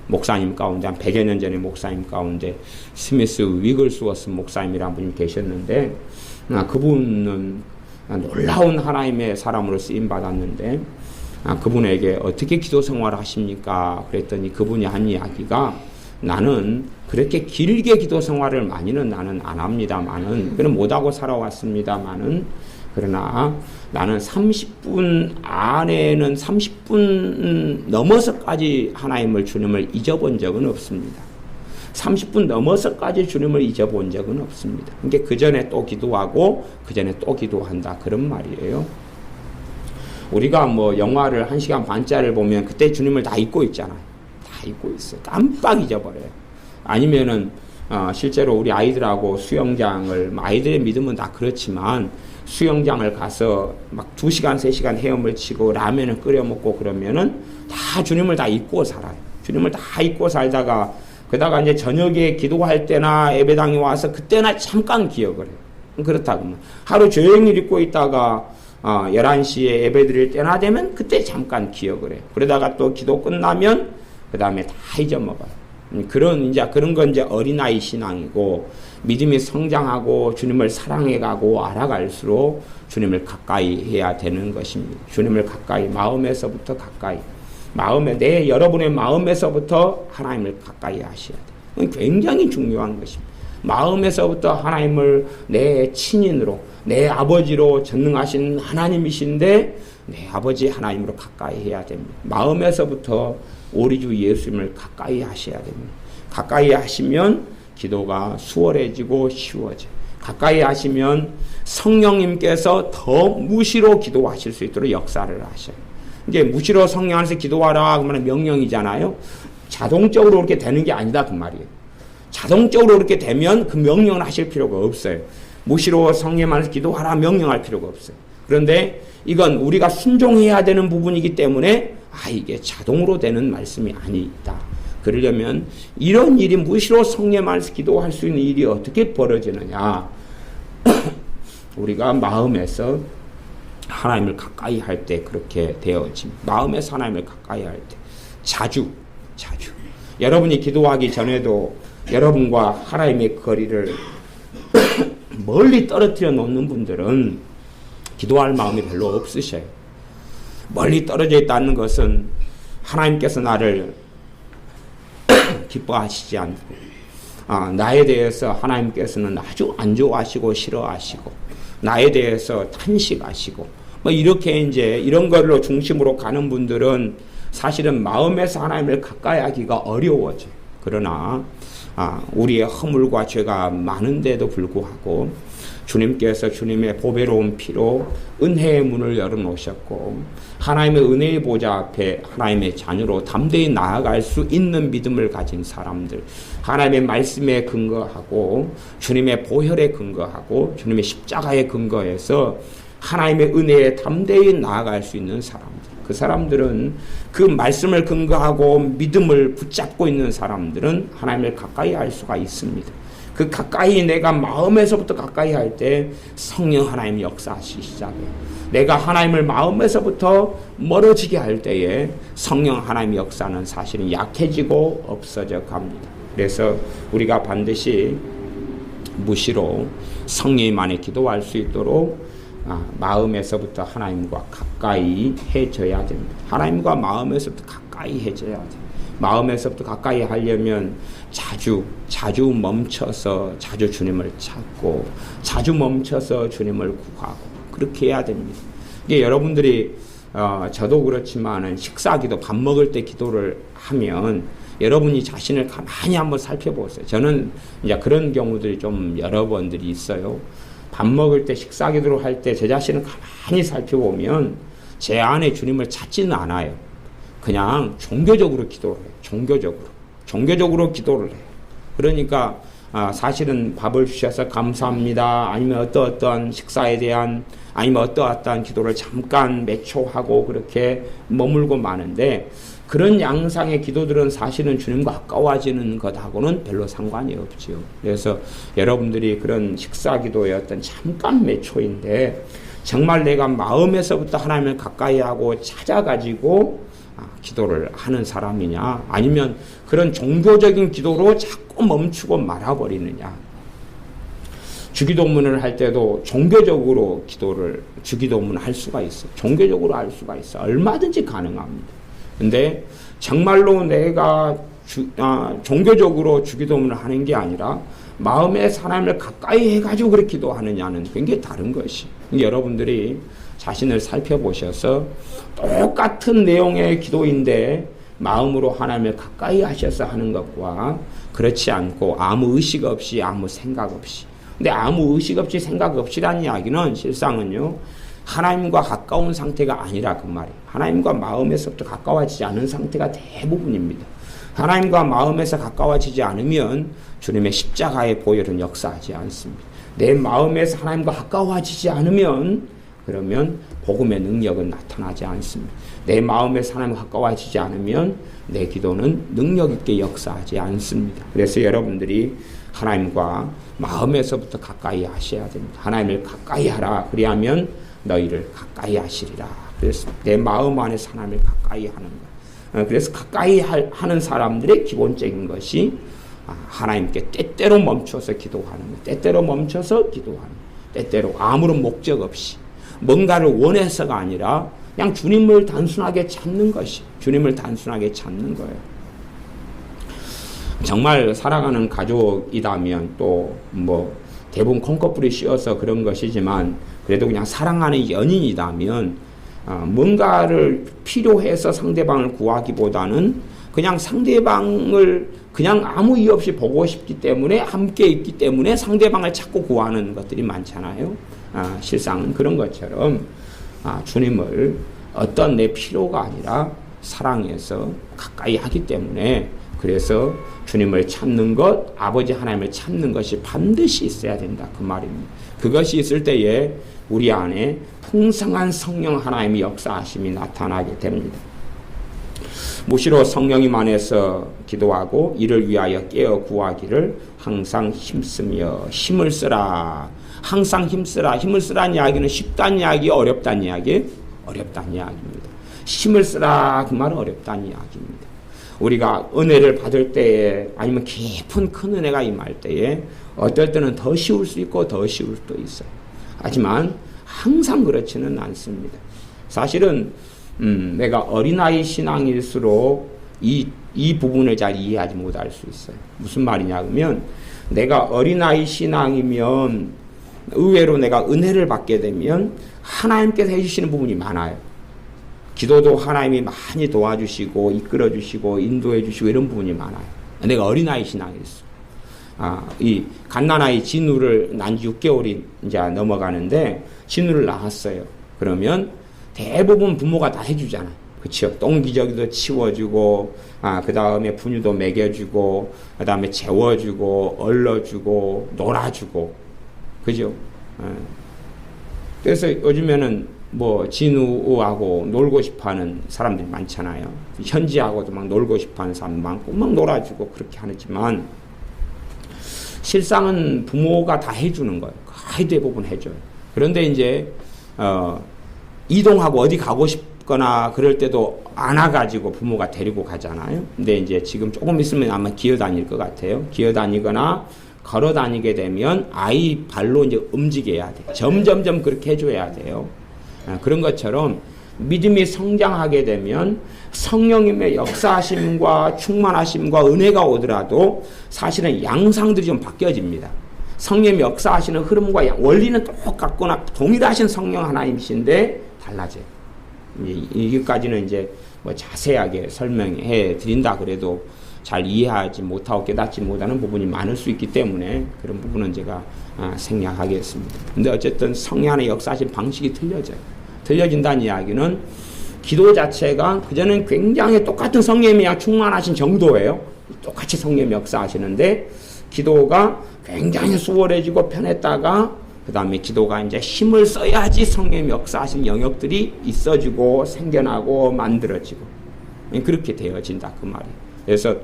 A: 목사님 가운데 한 100여 년 전의 목사님 가운데 스미스 위글스워스 목사님이라는 분이 계셨는데 그분은 놀라운 하나님의 사람으로 쓰임 받았는데 그분에게 어떻게 기도 생활을 하십니까? 그랬더니 그분이 한 이야기가 나는 그렇게 길게 기도 생활을 많이는 나는 안 합니다만은 그는 못하고 살아왔습니다만은 그러나 나는 30분 안에는 30분 넘어서까지 하나님을 주님을 잊어본 적은 없습니다. 30분 넘어서까지 주님을 잊어본 적은 없습니다. 그러니까 그 전에 또 기도하고 그 전에 또 기도한다 그런 말이에요. 우리가 영화를 1시간 반짜리를 보면 그때 주님을 다 잊고 있잖아요. 다 잊고 있어요. 깜빡 잊어버려요. 아니면은 실제로 우리 아이들하고 수영장을 아이들의 믿음은 다 그렇지만 수영장을 가서 막 2시간 3시간 헤엄을 치고 라면을 끓여 먹고 그러면은 다 주님을 다 잊고 살아요. 주님을 다 잊고 살다가 그러다가 이제 저녁에 기도할 때나 예배당에 와서 그때나 잠깐 기억을 해요. 그렇다고 하루 종일 잊고 있다가 11시에 예배 드릴 때나 되면 그때 잠깐 기억을 해요. 그러다가 또 기도 끝나면 그 다음에 다 잊어먹어요. 그런 건 이제 어린아이 신앙이고 믿음이 성장하고 주님을 사랑해가고 알아갈수록 주님을 가까이 해야 되는 것입니다. 주님을 가까이, 마음에서부터 가까이. 여러분의 마음에서부터 하나님을 가까이 하셔야 돼요. 굉장히 중요한 것입니다. 마음에서부터 하나님을 내 친인으로, 내 아버지로 전능하신 하나님이신데 내 아버지 하나님으로 가까이 해야 됩니다. 마음에서부터 우리 주 예수님을 가까이 하셔야 됩니다. 가까이 하시면 기도가 수월해지고 쉬워져요. 가까이 하시면 성령님께서 더 무시로 기도하실 수 있도록 역사를 하셔요. 이게 무시로 성령 안에서 기도하라 그러면 명령이잖아요. 자동적으로 그렇게 되는 게 아니다 그 말이에요. 자동적으로 그렇게 되면 그 명령을 하실 필요가 없어요. 무시로 성령 안에서 기도하라 명령할 필요가 없어요. 그런데 이건 우리가 순종해야 되는 부분이기 때문에 이게 자동으로 되는 말씀이 아니다. 그러려면 이런 일이 무시로 성령 안에서 기도할 수 있는 일이 어떻게 벌어지느냐. 우리가 마음에서 하나님을 가까이 할 때 그렇게 되어집니다. 마음에서 하나님을 가까이 할 때 자주 여러분이 기도하기 전에도 여러분과 하나님의 거리를 멀리 떨어뜨려 놓는 분들은 기도할 마음이 별로 없으셔요. 멀리 떨어져 있다는 것은 하나님께서 나를 기뻐하시지 않고 나에 대해서 하나님께서는 아주 안 좋아하시고 싫어하시고 나에 대해서 탄식하시고 뭐 이렇게 이제 이런 걸로 중심으로 가는 분들은 사실은 마음에서 하나님을 가까이 하기가 어려워져요. 그러나 우리의 허물과 죄가 많은데도 불구하고 주님께서 주님의 보배로운 피로 은혜의 문을 열어놓으셨고 하나님의 은혜의 보좌 앞에 하나님의 자녀로 담대히 나아갈 수 있는 믿음을 가진 사람들, 하나님의 말씀에 근거하고 주님의 보혈에 근거하고 주님의 십자가에 근거해서 하나님의 은혜에 담대히 나아갈 수 있는 사람들, 그 사람들은 그 말씀을 근거하고 믿음을 붙잡고 있는 사람들은 하나님을 가까이 할 수가 있습니다. 그 가까이 내가 마음에서부터 가까이 할 때 성령 하나님 역사하시기 시작해요. 내가 하나님을 마음에서부터 멀어지게 할 때에 성령 하나님 역사는 사실은 약해지고 없어져 갑니다. 그래서 우리가 반드시 무시로 성령 안에 기도할 수 있도록 마음에서부터 하나님과 가까이 해져야 됩니다. 하나님과 마음에서부터 가까이 해져야 돼요. 마음에서부터 가까이 하려면 자주 멈춰서 자주 주님을 찾고 자주 멈춰서 주님을 구하고 그렇게 해야 됩니다. 이게 여러분들이 저도 그렇지만은 식사기도 밥 먹을 때 기도를 하면 여러분이 자신을 가만히 한번 살펴보세요. 저는 이제 그런 경우들이 좀 여러 번들이 있어요. 밥 먹을 때 식사기도를 할 때 제 자신을 가만히 살펴보면 제 안에 주님을 찾지는 않아요. 그냥 종교적으로 기도를 해요. 종교적으로 기도를 해요. 그러니까 사실은 밥을 주셔서 감사합니다. 아니면 어떠한 식사에 대한 아니면 어떠한 기도를 잠깐 몇 초 하고 그렇게 머물고 마는데 그런 양상의 기도들은 사실은 주님과 가까워지는 것하고는 별로 상관이 없지요. 그래서 여러분들이 그런 식사 기도의 어떤 잠깐 몇 초인데 정말 내가 마음에서부터 하나님을 가까이 하고 찾아가지고 기도를 하는 사람이냐 아니면 그런 종교적인 기도로 자꾸 멈추고 말아버리느냐. 주기도문을 할 때도 종교적으로 주기도문을 할 수가 있어요. 종교적으로 할 수가 있어요. 얼마든지 가능합니다. 근데 정말로 내가 종교적으로 주기도문을 하는 게 아니라 마음의 하나님을 가까이 해가지고 그렇게 기도하느냐는 굉장히 다른 것이. 여러분들이 자신을 살펴보셔서 똑같은 내용의 기도인데 마음으로 하나님을 가까이 하셔서 하는 것과 그렇지 않고 아무 의식 없이 아무 생각 없이. 근데 아무 의식 없이 생각 없이라는 이야기는 실상은요. 하나님과 가까운 상태가 아니라 그 말이에요. 하나님과 마음에서부터 가까워지지 않은 상태가 대부분입니다. 하나님과 마음에서 가까워지지 않으면 주님의 십자가의 보혈은 역사하지 않습니다. 내 마음에서 하나님과 가까워지지 않으면 그러면 복음의 능력은 나타나지 않습니다. 내 마음에서 하나님과 가까워지지 않으면 내 기도는 능력 있게 역사하지 않습니다. 그래서 여러분들이 하나님과 마음에서부터 가까이 하셔야 됩니다. 하나님을 가까이 하라. 그리하면 너희를 가까이 하시리라. 그래서 내 마음 안에서 하나님을 가까이 하는 것. 그래서 가까이 하는 사람들의 기본적인 것이 하나님께 때때로 멈춰서 기도하는 것. 때때로 멈춰서 기도하는 것. 때때로 아무런 목적 없이 뭔가를 원해서가 아니라 그냥 주님을 단순하게 찾는 것이 주님을 단순하게 찾는 거예요. 정말 사랑하는 가족이라면 또 뭐 대부분 콩커플이 씌어서 그런 것이지만 그래도 그냥 사랑하는 연인이라면 뭔가를 필요해서 상대방을 구하기보다는 그냥 상대방을 그냥 아무 이유 없이 보고 싶기 때문에 함께 있기 때문에 상대방을 찾고 구하는 것들이 많잖아요. 실상은 그런 것처럼 주님을 어떤 내 필요가 아니라 사랑해서 가까이 하기 때문에 그래서 주님을 찾는 것, 아버지 하나님을 찾는 것이 반드시 있어야 된다. 그 말입니다. 그것이 있을 때에 우리 안에 풍성한 성령 하나님의 역사하심이 나타나게 됩니다. 무시로 성령님 안에서 기도하고 이를 위하여 깨어 구하기를 항상 힘쓰며 힘을 쓰라. 항상 힘쓰라. 힘을 쓰라는 이야기는 쉽다는 이야기, 어렵다는 이야기? 어렵다는 이야기입니다. 힘을 쓰라 그 말은 어렵다는 이야기입니다. 우리가 은혜를 받을 때에 아니면 깊은 큰 은혜가 임할 때에 어떨 때는 더 쉬울 수 있고 더 쉬울 수도 있어요. 하지만 항상 그렇지는 않습니다. 사실은 내가 어린아이 신앙일수록 이 부분을 잘 이해하지 못할 수 있어요. 무슨 말이냐 하면 내가 어린아이 신앙이면 의외로 내가 은혜를 받게 되면 하나님께서 해주시는 부분이 많아요. 기도도 하나님이 많이 도와주시고 이끌어주시고 인도해주시고 이런 부분이 많아요. 내가 어린아이 신앙일수록. 이 갓난아이 진우를 난 지 6개월이 이제 넘어가는데 진우를 낳았어요. 그러면 대부분 부모가 다 해주잖아요. 그렇죠? 똥기저귀도 치워주고, 그 다음에 분유도 먹여주고, 그 다음에 재워주고, 얼러주고, 놀아주고, 그죠? 그래서 요즘에는 뭐 진우하고 놀고 싶어하는 사람들이 많잖아요. 현지하고도 막 놀고 싶어하는 사람 많고, 막 놀아주고 그렇게 하지만 실상은 부모가 다 해주는 거예요. 거의 대부분 해줘요. 그런데 이제 이동하고 어디 가고 싶거나 그럴 때도 안아가지고 부모가 데리고 가잖아요. 근데 이제 지금 조금 있으면 아마 기어 다닐 것 같아요. 기어 다니거나 걸어 다니게 되면 아이 발로 이제 움직여야 돼요. 점점점 그렇게 해줘야 돼요. 그런 것처럼 믿음이 성장하게 되면 성령님의 역사하심과 충만하심과 은혜가 오더라도 사실은 양상들이 좀 바뀌어집니다. 성령님이 역사하시는 흐름과 원리는 똑같거나 동일하신 성령 하나님이신데 달라져요. 여기까지는 이제 뭐 자세하게 설명해 드린다 그래도 잘 이해하지 못하고 깨닫지 못하는 부분이 많을 수 있기 때문에 그런 부분은 제가 생략하겠습니다. 근데 어쨌든 성령 안에 역사하신 방식이 틀려져요. 틀려진다는 이야기는 기도 자체가 그전엔 굉장히 똑같은 성령님이 충만하신 정도예요. 똑같이 성령님이 역사하시는데 기도가 굉장히 수월해지고 편했다가 그 다음에 기도가 이제 힘을 써야지 성령님이 역사하신 영역들이 있어지고 생겨나고 만들어지고 그렇게 되어진다 그 말이에요. 그래서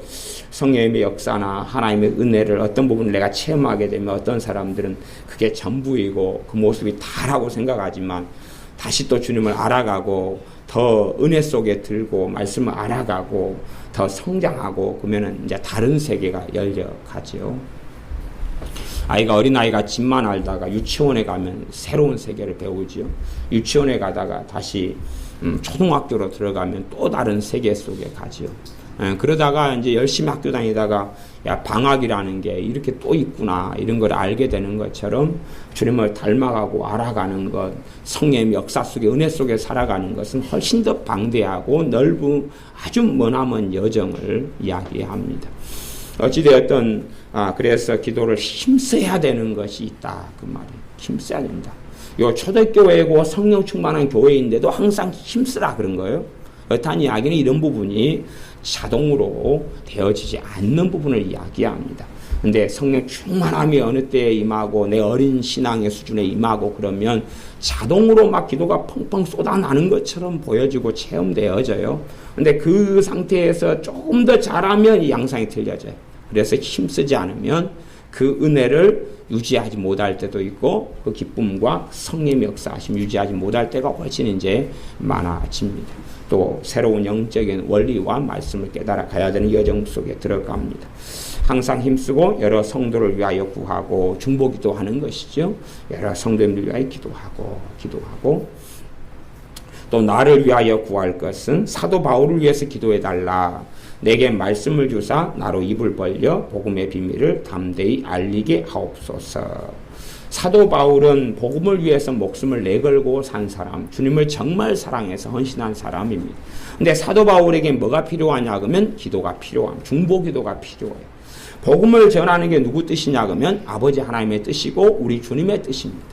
A: 성령님의 역사나 하나님의 은혜를 어떤 부분을 내가 체험하게 되면 어떤 사람들은 그게 전부이고 그 모습이 다라고 생각하지만 다시 또 주님을 알아가고 더 은혜 속에 들고 말씀을 알아가고 더 성장하고 그러면은 이제 다른 세계가 열려가죠. 아이가 어린아이가 집만 알다가 유치원에 가면 새로운 세계를 배우죠. 유치원에 가다가 다시 초등학교로 들어가면 또 다른 세계 속에 가죠. 그러다가 이제 열심히 학교 다니다가 야 방학이라는 게 이렇게 또 있구나 이런 걸 알게 되는 것처럼 주님을 닮아가고 알아가는 것 성령의 역사 속에 은혜 속에 살아가는 것은 훨씬 더 방대하고 넓은 아주 머나먼 여정을 이야기합니다. 어찌되었든 그래서 기도를 힘써야 되는 것이 있다 그 말이에요. 힘써야 된다. 요 초대교회고 성령 충만한 교회인데도 항상 힘쓰라 그런 거예요. 그렇다는 이야기는 이런 부분이 자동으로 되어지지 않는 부분을 이야기합니다. 근데 성령 충만함이 어느 때에 임하고 내 어린 신앙의 수준에 임하고 그러면 자동으로 막 기도가 펑펑 쏟아나는 것처럼 보여지고 체험되어져요. 근데 그 상태에서 조금 더 잘하면 이 양상이 틀려져요. 그래서 힘쓰지 않으면 그 은혜를 유지하지 못할 때도 있고 그 기쁨과 성령의 역사하심 유지하지 못할 때가 훨씬 이제 많아집니다. 또 새로운 영적인 원리와 말씀을 깨달아 가야 되는 여정 속에 들어갑니다. 항상 힘쓰고 여러 성도를 위하여 구하고 중보기도 하는 것이죠. 여러 성도님들 위하여 기도하고 또 나를 위하여 구할 것은 사도 바울을 위해서 기도해달라. 내게 말씀을 주사 나로 입을 벌려 복음의 비밀을 담대히 알리게 하옵소서. 사도 바울은 복음을 위해서 목숨을 내걸고 산 사람, 주님을 정말 사랑해서 헌신한 사람입니다. 근데 사도 바울에게 뭐가 필요하냐 그러면 기도가 필요함, 중보기도가 필요해요. 복음을 전하는 게 누구 뜻이냐 그러면 아버지 하나님의 뜻이고 우리 주님의 뜻입니다.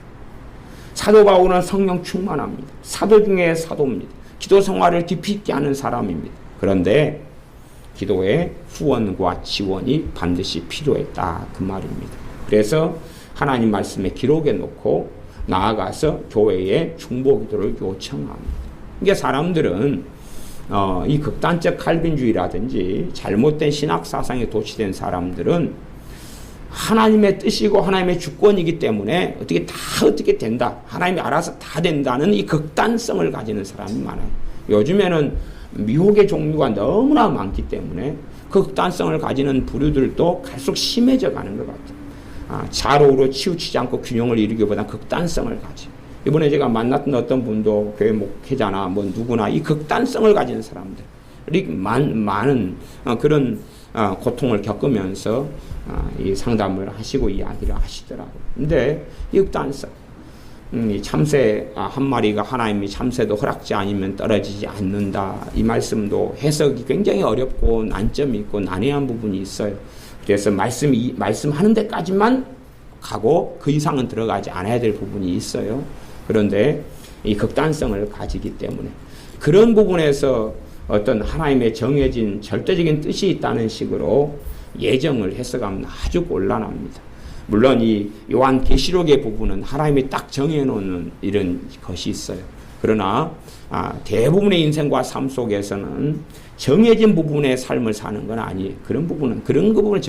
A: 사도 바울은 성령 충만합니다. 사도 중에 사도입니다. 기도 생활을 깊이 있게 하는 사람입니다. 그런데 기도에 후원과 지원이 반드시 필요했다 그 말입니다. 그래서 하나님 말씀에 기록해 놓고 나아가서 교회에 중보기도를 요청합니다. 이게 사람들은 이 극단적 칼빈주의라든지 잘못된 신학 사상에 도취된 사람들은 하나님의 뜻이고 하나님의 주권이기 때문에 어떻게 된다, 하나님이 알아서 다 된다는 이 극단성을 가지는 사람이 많아요. 요즘에는 미혹의 종류가 너무나 많기 때문에 그 극단성을 가지는 부류들도 갈수록 심해져 가는 것 같아요. 좌로우로 치우치지 않고 균형을 이루기보다 극단성을 가지. 이번에 제가 만났던 어떤 분도 교회 목회자나 뭐 누구나 이 극단성을 가진 사람들이 많은 그런 고통을 겪으면서 이 상담을 하시고 이야기를 하시더라고요. 근데 이 극단성, 이 참새 한 마리가 하나님이 참새도 허락지 아니면 떨어지지 않는다. 이 말씀도 해석이 굉장히 어렵고 난점이 있고 난해한 부분이 있어요. 그래서 말씀하는 데까지만 가고 그 이상은 들어가지 않아야 될 부분이 있어요. 그런데 이 극단성을 가지기 때문에 그런 부분에서 어떤 하나님의 정해진 절대적인 뜻이 있다는 식으로 예정을 해석하면 아주 곤란합니다. 물론 이 요한계시록의 부분은 하나님이 딱 정해놓는 이런 것이 있어요. 그러나 대부분의 인생과 삶 속에서는 정해진 부분의 삶을 사는 건 아니에요. 그런 부분은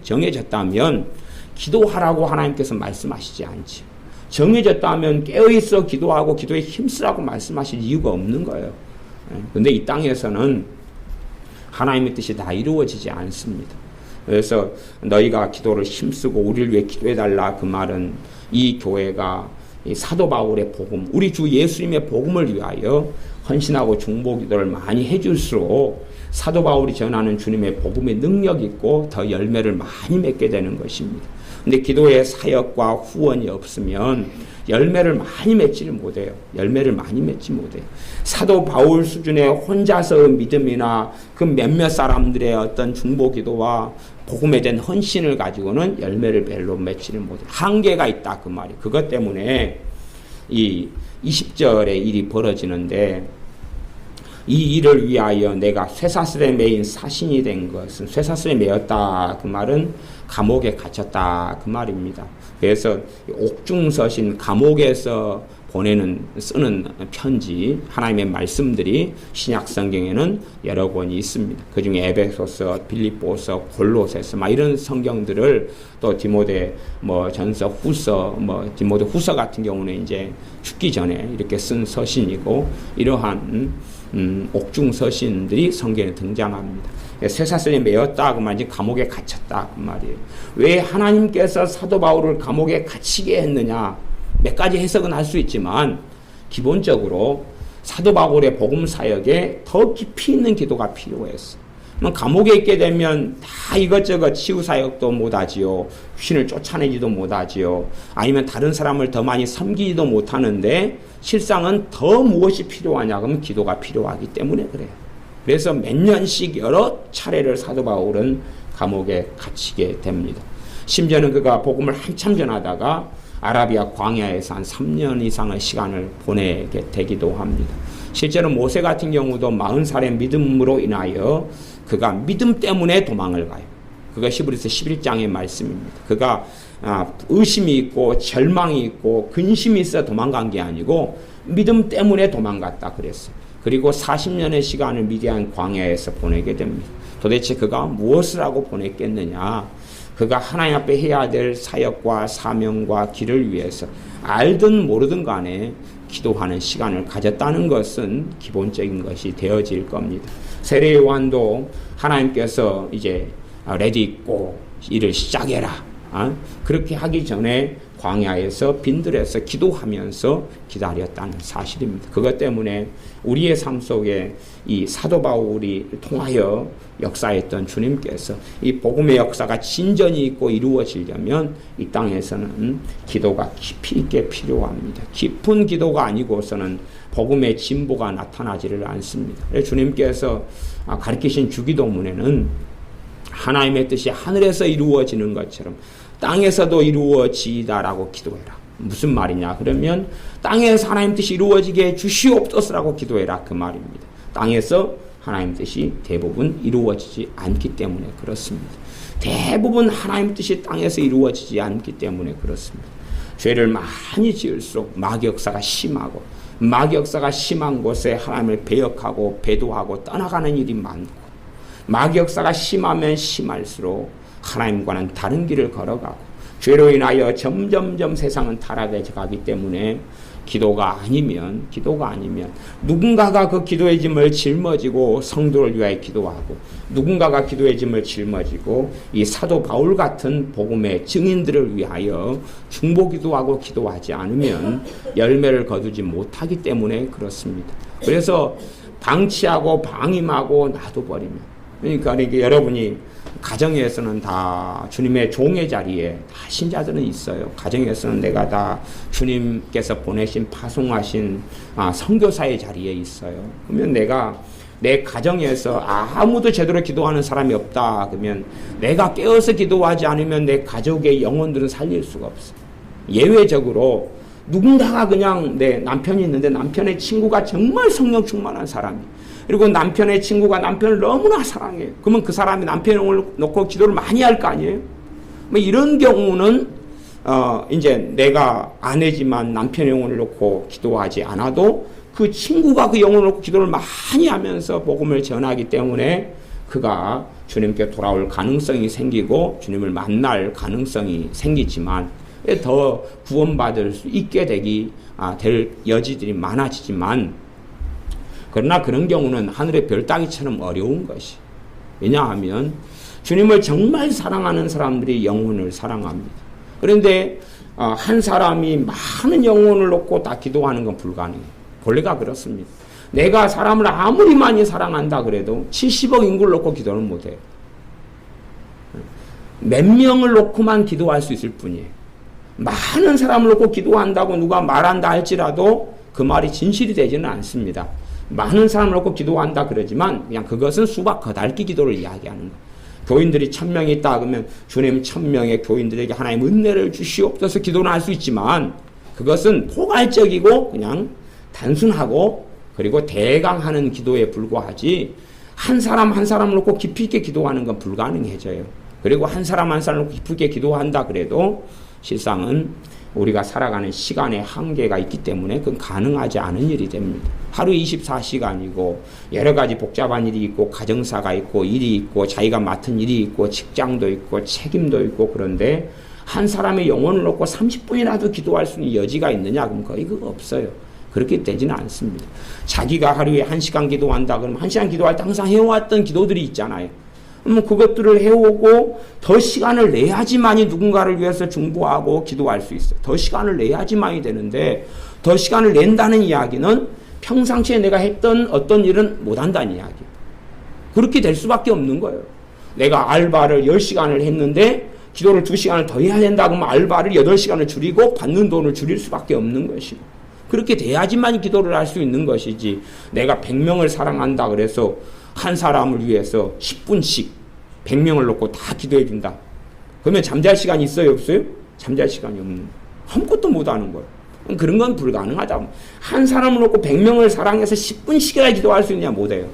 A: 정해졌다면 기도하라고 하나님께서 말씀하시지 않지. 정해졌다면 깨어있어 기도하고 기도에 힘쓰라고 말씀하실 이유가 없는 거예요. 그런데 이 땅에서는 하나님의 뜻이 다 이루어지지 않습니다. 그래서 너희가 기도를 힘쓰고 우리를 위해 기도해달라, 그 말은 이 교회가 이 사도 바울의 복음, 우리 주 예수님의 복음을 위하여 헌신하고 중보 기도를 많이 해줄수록 사도 바울이 전하는 주님의 복음의 능력이 있고 더 열매를 많이 맺게 되는 것입니다. 근데 기도의 사역과 후원이 없으면 열매를 많이 맺지를 못해요. 열매를 많이 맺지 못해요. 사도 바울 수준의 혼자서 믿음이나 그 몇몇 사람들의 어떤 중보 기도와 복음에 대한 헌신을 가지고는 열매를 별로 맺지를 못해요. 한계가 있다, 그 말이. 그것 때문에 이 20절의 일이 벌어지는데, 이 일을 위하여 내가 쇠사슬에 매인 사신이 된 것은, 쇠사슬에 매였다 그 말은 감옥에 갇혔다 그 말입니다. 그래서 옥중서신, 감옥에서 쓰는 편지, 하나님의 말씀들이 신약 성경에는 여러 권이 있습니다. 그 중에 에베소서, 빌립보서, 골로새서 이런 성경들을 또 디모데 전서, 후서, 디모데 후서 같은 경우는 이제 죽기 전에 이렇게 쓴 서신이고, 이러한 옥중 서신들이 성경에 등장합니다. 쇠사슬에 매였다 그 말이지, 감옥에 갇혔다 그 말이에요. 왜 하나님께서 사도 바울을 감옥에 갇히게 했느냐, 몇 가지 해석은 할 수 있지만 기본적으로 사도 바울의 복음 사역에 더 깊이 있는 기도가 필요했어. 감옥에 있게 되면 다 이것저것 치유 사역도 못하지요, 귀신을 쫓아내지도 못하지요, 아니면 다른 사람을 더 많이 섬기지도 못하는데 실상은 더 무엇이 필요하냐 그러면 기도가 필요하기 때문에 그래요. 그래서 몇 년씩 여러 차례를 사도 바울은 감옥에 갇히게 됩니다. 심지어는 그가 복음을 한참 전하다가 아라비아 광야에서 한 3년 이상의 시간을 보내게 되기도 합니다. 실제로 모세 같은 경우도 40살의 믿음으로 인하여 그가 믿음 때문에 도망을 가요. 그가 히브리서 11장의 말씀입니다. 그가 의심이 있고 절망이 있고 근심이 있어 도망간 게 아니고 믿음 때문에 도망갔다 그랬어요. 그리고 40년의 시간을 미디안 광야에서 보내게 됩니다. 도대체 그가 무엇을 하고 보냈겠느냐? 그가 하나님 앞에 해야 될 사역과 사명과 길을 위해서 알든 모르든 간에 기도하는 시간을 가졌다는 것은 기본적인 것이 되어질 겁니다. 세례 요한도 하나님께서 이제 레디 고 일을 시작해라, 그렇게 하기 전에 광야에서 빈들에서 기도하면서 기다렸다는 사실입니다. 그것 때문에 우리의 삶 속에 이 사도 바울이 통하여 역사했던 주님께서 이 복음의 역사가 진전이 있고 이루어지려면 이 땅에서는 기도가 깊이 있게 필요합니다. 깊은 기도가 아니고서는 복음의 진보가 나타나지를 않습니다. 주님께서 가르치신 주기도문에는 하나님의 뜻이 하늘에서 이루어지는 것처럼 땅에서도 이루어지다라고 기도해라. 무슨 말이냐 그러면 땅에서 하나님 뜻이 이루어지게 주시옵소서라고 기도해라 그 말입니다. 땅에서 하나님 뜻이 대부분 이루어지지 않기 때문에 그렇습니다. 대부분 하나님 뜻이 땅에서 이루어지지 않기 때문에 그렇습니다. 죄를 많이 지을수록 마귀 역사가 심하고 마귀역사가 심한 곳에 하나님을 배역하고 배도하고 떠나가는 일이 많고, 마귀역사가 심하면 심할수록 하나님과는 다른 길을 걸어가고, 죄로 인하여 점점점 세상은 타락해 가기 때문에 기도가 아니면 누군가가 그 기도의 짐을 짊어지고 성도를 위하여 기도하고, 누군가가 기도의 짐을 짊어지고 이 사도 바울 같은 복음의 증인들을 위하여 중보기도하고 기도하지 않으면 열매를 거두지 못하기 때문에 그렇습니다. 그래서 방치하고 방임하고 놔둬버리면, 그러니까 이게 여러분이 가정에서는 다 주님의 종의 자리에 다 신자들은 있어요. 가정에서는 내가 다 주님께서 보내신 파송하신 선교사의 자리에 있어요. 그러면 내가 내 가정에서 아무도 제대로 기도하는 사람이 없다 그러면 내가 깨어서 기도하지 않으면 내 가족의 영혼들은 살릴 수가 없어요. 예외적으로 누군가가 그냥 내 남편이 있는데 남편의 친구가 정말 성령 충만한 사람이, 그리고 남편의 친구가 남편을 너무나 사랑해요. 그러면 그 사람이 남편을 놓고 기도를 많이 할 거 아니에요? 뭐 이런 경우는 이제 내가 아내지만 남편의 영혼을 놓고 기도하지 않아도 그 친구가 그 영혼을 놓고 기도를 많이 하면서 복음을 전하기 때문에 그가 주님께 돌아올 가능성이 생기고 주님을 만날 가능성이 생기지만, 더 구원받을 수 있게 될 여지들이 많아지지만, 그러나 그런 경우는 하늘의 별 따기처럼 어려운 것이, 왜냐하면 주님을 정말 사랑하는 사람들이 영혼을 사랑합니다. 그런데 한 사람이 많은 영혼을 놓고 다 기도하는 건 불가능해요. 본래가 그렇습니다. 내가 사람을 아무리 많이 사랑한다 그래도 70억 인구를 놓고 기도를 못해요. 몇 명을 놓고만 기도할 수 있을 뿐이에요. 많은 사람을 놓고 기도한다고 누가 말한다 할지라도 그 말이 진실이 되지는 않습니다. 많은 사람을 놓고 기도한다 그러지만 그냥 그것은 수박 거달기 기도를 이야기하는 거예요. 교인들이 1000명이 있다 그러면 주님 1000명의 교인들에게 하나님 은혜를 주시옵소서 기도는 할 수 있지만, 그것은 포괄적이고 그냥 단순하고 그리고 대강하는 기도에 불과하지, 한 사람 한 사람을 놓고 깊이 있게 기도하는 건 불가능해져요. 그리고 한 사람 한 사람을 놓고 깊이 있게 기도한다 그래도 실상은 우리가 살아가는 시간에 한계가 있기 때문에 그건 가능하지 않은 일이 됩니다. 하루 24시간이고 여러 가지 복잡한 일이 있고 가정사가 있고 일이 있고 자기가 맡은 일이 있고 직장도 있고 책임도 있고, 그런데 한 사람의 영혼을 놓고 30분이라도 기도할 수 있는 여지가 있느냐? 그럼 거의 그거 없어요. 그렇게 되지는 않습니다. 자기가 하루에 1시간 기도한다 그러면 1시간 기도할 때 항상 해왔던 기도들이 있잖아요. 그것들을 해오고 더 시간을 내야지만이 누군가를 위해서 중보하고 기도할 수 있어요. 더 시간을 내야지만이 되는데, 더 시간을 낸다는 이야기는 평상시에 내가 했던 어떤 일은 못한다는 이야기예요. 그렇게 될 수밖에 없는 거예요. 내가 알바를 10시간을 했는데 기도를 2시간을 더 해야 된다 그러면 알바를 8시간을 줄이고 받는 돈을 줄일 수밖에 없는 것이고, 그렇게 돼야지만 기도를 할 수 있는 것이지, 내가 100명을 사랑한다 그래서 한 사람을 위해서 10분씩 100명을 놓고 다 기도해 준다. 그러면 잠잘 시간이 있어요, 없어요? 잠잘 시간이 없는 거예요. 아무것도 못하는 거예요. 그런 건 불가능하다. 한 사람을 놓고 100명을 사랑해서 10분씩이나 기도할 수 있냐? 못해요.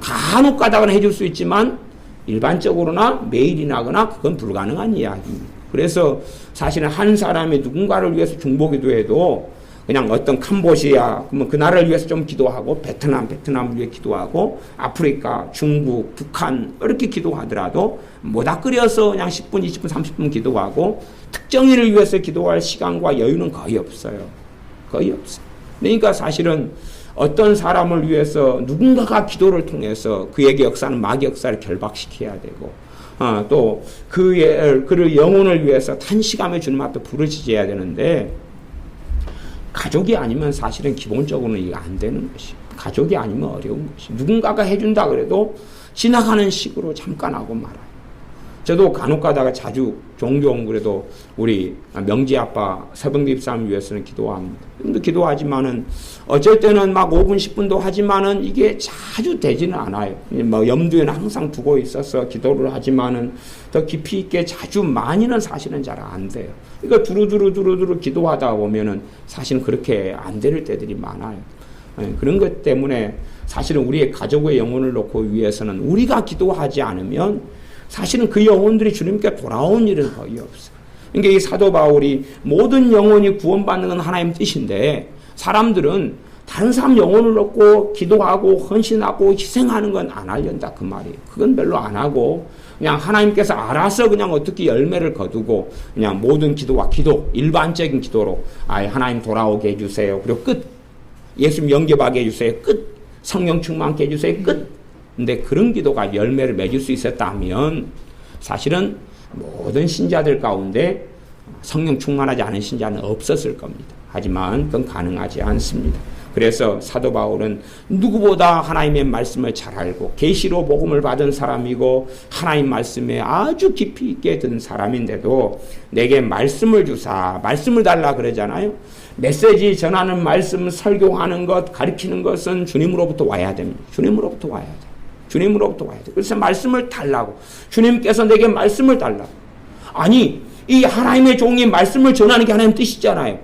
A: 간혹 가다가 해줄 수 있지만 일반적으로나 매일이나 하거나 그건 불가능한 이야기입니다. 그래서 사실은 한 사람이 누군가를 위해서 중보기도해도 그냥 어떤 캄보디아, 그러면 그 나라를 위해서 좀 기도하고, 베트남을 위해 기도하고, 아프리카, 중국, 북한, 이렇게 기도하더라도, 모다 끓여서 그냥 10분, 20분, 30분 기도하고, 특정인을 위해서 기도할 시간과 여유는 거의 없어요. 거의 없어요. 그러니까 사실은 어떤 사람을 위해서 누군가가 기도를 통해서 그에게 역사는 마귀 역사를 결박시켜야 되고, 또 그를 영혼을 위해서 탄식하며 주님 앞에 부르짖어야 되는데, 가족이 아니면 사실은 기본적으로는 이게 안 되는 것이, 가족이 아니면 어려운 것이, 누군가가 해준다 그래도 지나가는 식으로 잠깐 하고 말아요. 저도 간혹 가다가 자주 종종 그래도 우리 명지 아빠 서병기 집사님 위해서는 기도합니다. 근데 기도하지만은 어쩔 때는 막 5분 10분도 하지만은 이게 자주 되지는 않아요. 뭐 염두에는 항상 두고 있어서 기도를 하지만은 더 깊이 있게 자주 많이는 사실은 잘 안 돼요. 그러니까 두루두루 기도하다 보면은 사실은 그렇게 안 될 때들이 많아요. 그런 것 때문에 사실은 우리의 가족의 영혼을 놓고 위해서는 우리가 기도하지 않으면 사실은 그 영혼들이 주님께 돌아온 일은 거의 없어요. 그러니까 이 사도 바울이 모든 영혼이 구원받는 건 하나님 뜻인데 사람들은 다른 사람 영혼을 얻고 기도하고 헌신하고 희생하는 건 안 하려다 그 말이에요. 그건 별로 안 하고 그냥 하나님께서 알아서 그냥 어떻게 열매를 거두고 그냥 모든 기도와 기도, 일반적인 기도로 하나님 돌아오게 해주세요. 그리고 끝. 예수님 영접하게 해주세요. 끝. 성령 충만케 해주세요. 끝. 근데 그런 기도가 열매를 맺을 수 있었다면 사실은 모든 신자들 가운데 성령 충만하지 않은 신자는 없었을 겁니다. 하지만 그건 가능하지 않습니다. 그래서 사도 바울은 누구보다 하나님의 말씀을 잘 알고 계시로 복음을 받은 사람이고 하나님 말씀에 아주 깊이 있게 든 사람인데도 내게 말씀을 주사 말씀을 달라 그러잖아요. 메시지 전하는 말씀, 설교하는 것, 가르치는 것은 주님으로부터 와야 됩니다. 주님으로부터 와야 돼요. 주님으로부터 와야 돼요. 그래서 말씀을 달라고. 주님께서 내게 말씀을 달라고. 아니, 이 하나님의 종이 말씀을 전하는 게 하나님 뜻이잖아요.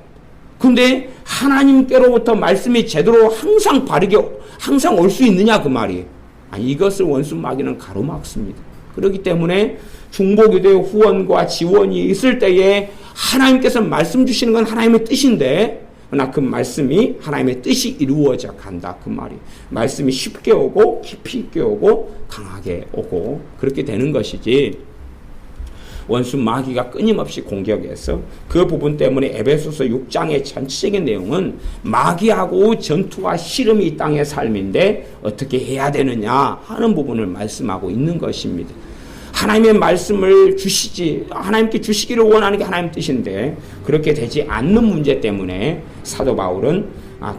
A: 근데 하나님께로부터 말씀이 제대로 항상 바르게 항상 올 수 있느냐 그 말이에요. 아니, 이것을 원수 마귀는 가로막습니다. 그렇기 때문에 중보기도의 후원과 지원이 있을 때에 하나님께서 말씀 주시는 건 하나님의 뜻인데 그러나 그 말씀이 하나님의 뜻이 이루어져 간다 그 말이에요. 말씀이 쉽게 오고 깊이 있게 오고 강하게 오고 그렇게 되는 것이지 원수 마귀가 끊임없이 공격해서 그 부분 때문에 에베소서 6장의 전체적인 내용은 마귀하고 전투와 씨름이 이 땅의 삶인데 어떻게 해야 되느냐 하는 부분을 말씀하고 있는 것입니다. 하나님의 말씀을 주시지 하나님께 주시기를 원하는 게 하나님 뜻인데 그렇게 되지 않는 문제 때문에 사도 바울은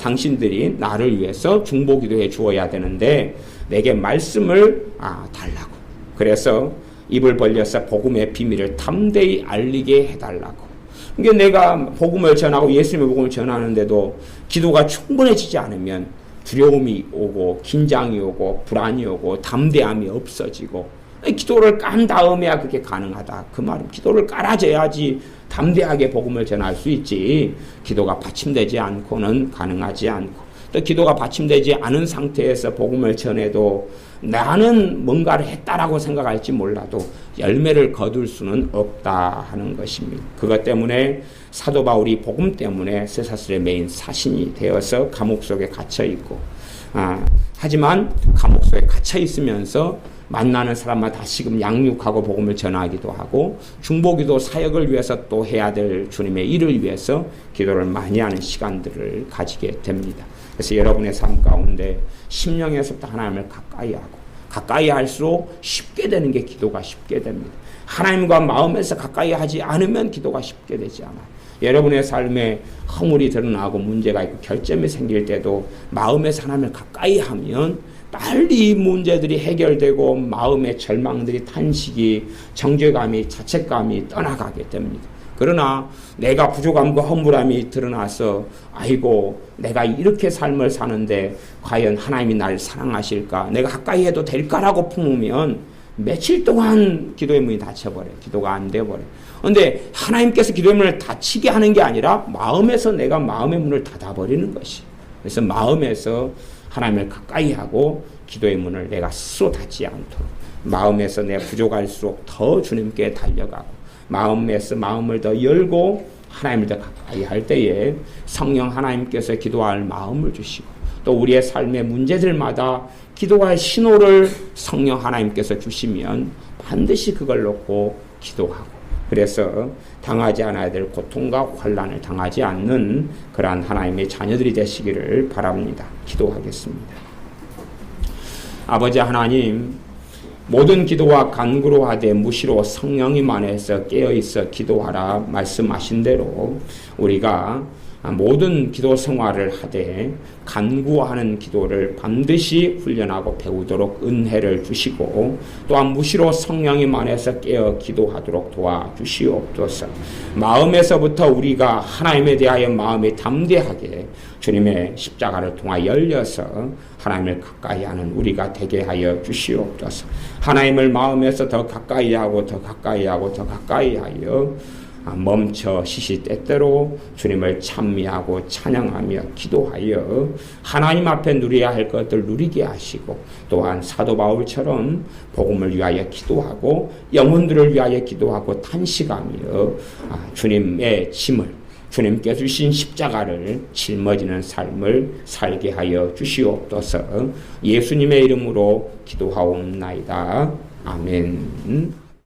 A: 당신들이 나를 위해서 중보기도해 주어야 되는데 내게 말씀을 달라고. 그래서 입을 벌려서 복음의 비밀을 담대히 알리게 해달라고. 그러니까 내가 복음을 전하고 예수님의 복음을 전하는데도 기도가 충분해지지 않으면 두려움이 오고 긴장이 오고 불안이 오고 담대함이 없어지고 기도를 깐 다음에야 그게 가능하다. 그 말은 기도를 깔아줘야지 담대하게 복음을 전할 수 있지 기도가 받침되지 않고는 가능하지 않고 또 기도가 받침되지 않은 상태에서 복음을 전해도 나는 뭔가를 했다라고 생각할지 몰라도 열매를 거둘 수는 없다 하는 것입니다. 그것 때문에 사도 바울이 복음 때문에 쇠사슬에 매인 사신이 되어서 감옥 속에 갇혀 있고 하지만 감옥 속에 갇혀 있으면서 만나는 사람마다 다시금 양육하고 복음을 전하기도 하고 중보기도 사역을 위해서 또 해야 될 주님의 일을 위해서 기도를 많이 하는 시간들을 가지게 됩니다. 그래서 여러분의 삶 가운데 심령에서부터 하나님을 가까이 할수록 쉽게 되는 게 기도가 쉽게 됩니다. 하나님과 마음에서 가까이 하지 않으면 기도가 쉽게 되지 않아요. 여러분의 삶에 허물이 드러나고 문제가 있고 결점이 생길 때도 마음에서 하나님을 가까이 하면 빨리 문제들이 해결되고 마음의 절망들이 탄식이 정죄감이 자책감이 떠나가게 됩니다. 그러나 내가 부족함과 허물함이 드러나서 아이고 내가 이렇게 삶을 사는데 과연 하나님이 나를 사랑하실까 내가 가까이 해도 될까라고 품으면 며칠 동안 기도의 문이 닫혀버려요. 기도가 안 돼버려요. 그런데 하나님께서 기도의 문을 닫히게 하는 게 아니라 마음에서 내가 마음의 문을 닫아버리는 것이. 그래서 마음에서 하나님을 가까이 하고 기도의 문을 내가 스스로 닫지 않도록 마음에서 내가 부족할수록 더 주님께 달려가고 마음에서 마음을 더 열고 하나님을 더 가까이 할 때에 성령 하나님께서 기도할 마음을 주시고 또 우리의 삶의 문제들마다 기도할 신호를 성령 하나님께서 주시면 반드시 그걸 놓고 기도하고 그래서 당하지 않아야 될 고통과 환난을 당하지 않는 그러한 하나님의 자녀들이 되시기를 바랍니다. 기도하겠습니다. 아버지 하나님 모든 기도와 간구로 하되 무시로 성령님 안에서 깨어있어 기도하라 말씀하신 대로 우리가 모든 기도 생활을 하되 간구하는 기도를 반드시 훈련하고 배우도록 은혜를 주시고 또한 무시로 성령님 안에서 깨어 기도하도록 도와주시옵소서. 마음에서부터 우리가 하나님에 대하여 마음이 담대하게 주님의 십자가를 통하여 열려서 하나님을 가까이 하는 우리가 되게 하여 주시옵소서. 하나님을 마음에서 더 가까이 하고 더 가까이 하고 더 가까이 하여 멈춰 시시때때로 주님을 찬미하고 찬양하며 기도하여 하나님 앞에 누려야 할 것들 누리게 하시고 또한 사도 바울처럼 복음을 위하여 기도하고 영혼들을 위하여 기도하고 탄식하며 주님의 짐을 주님께서 주신 십자가를 짊어지는 삶을 살게 하여 주시옵소서. 예수님의 이름으로 기도하옵나이다. 아멘.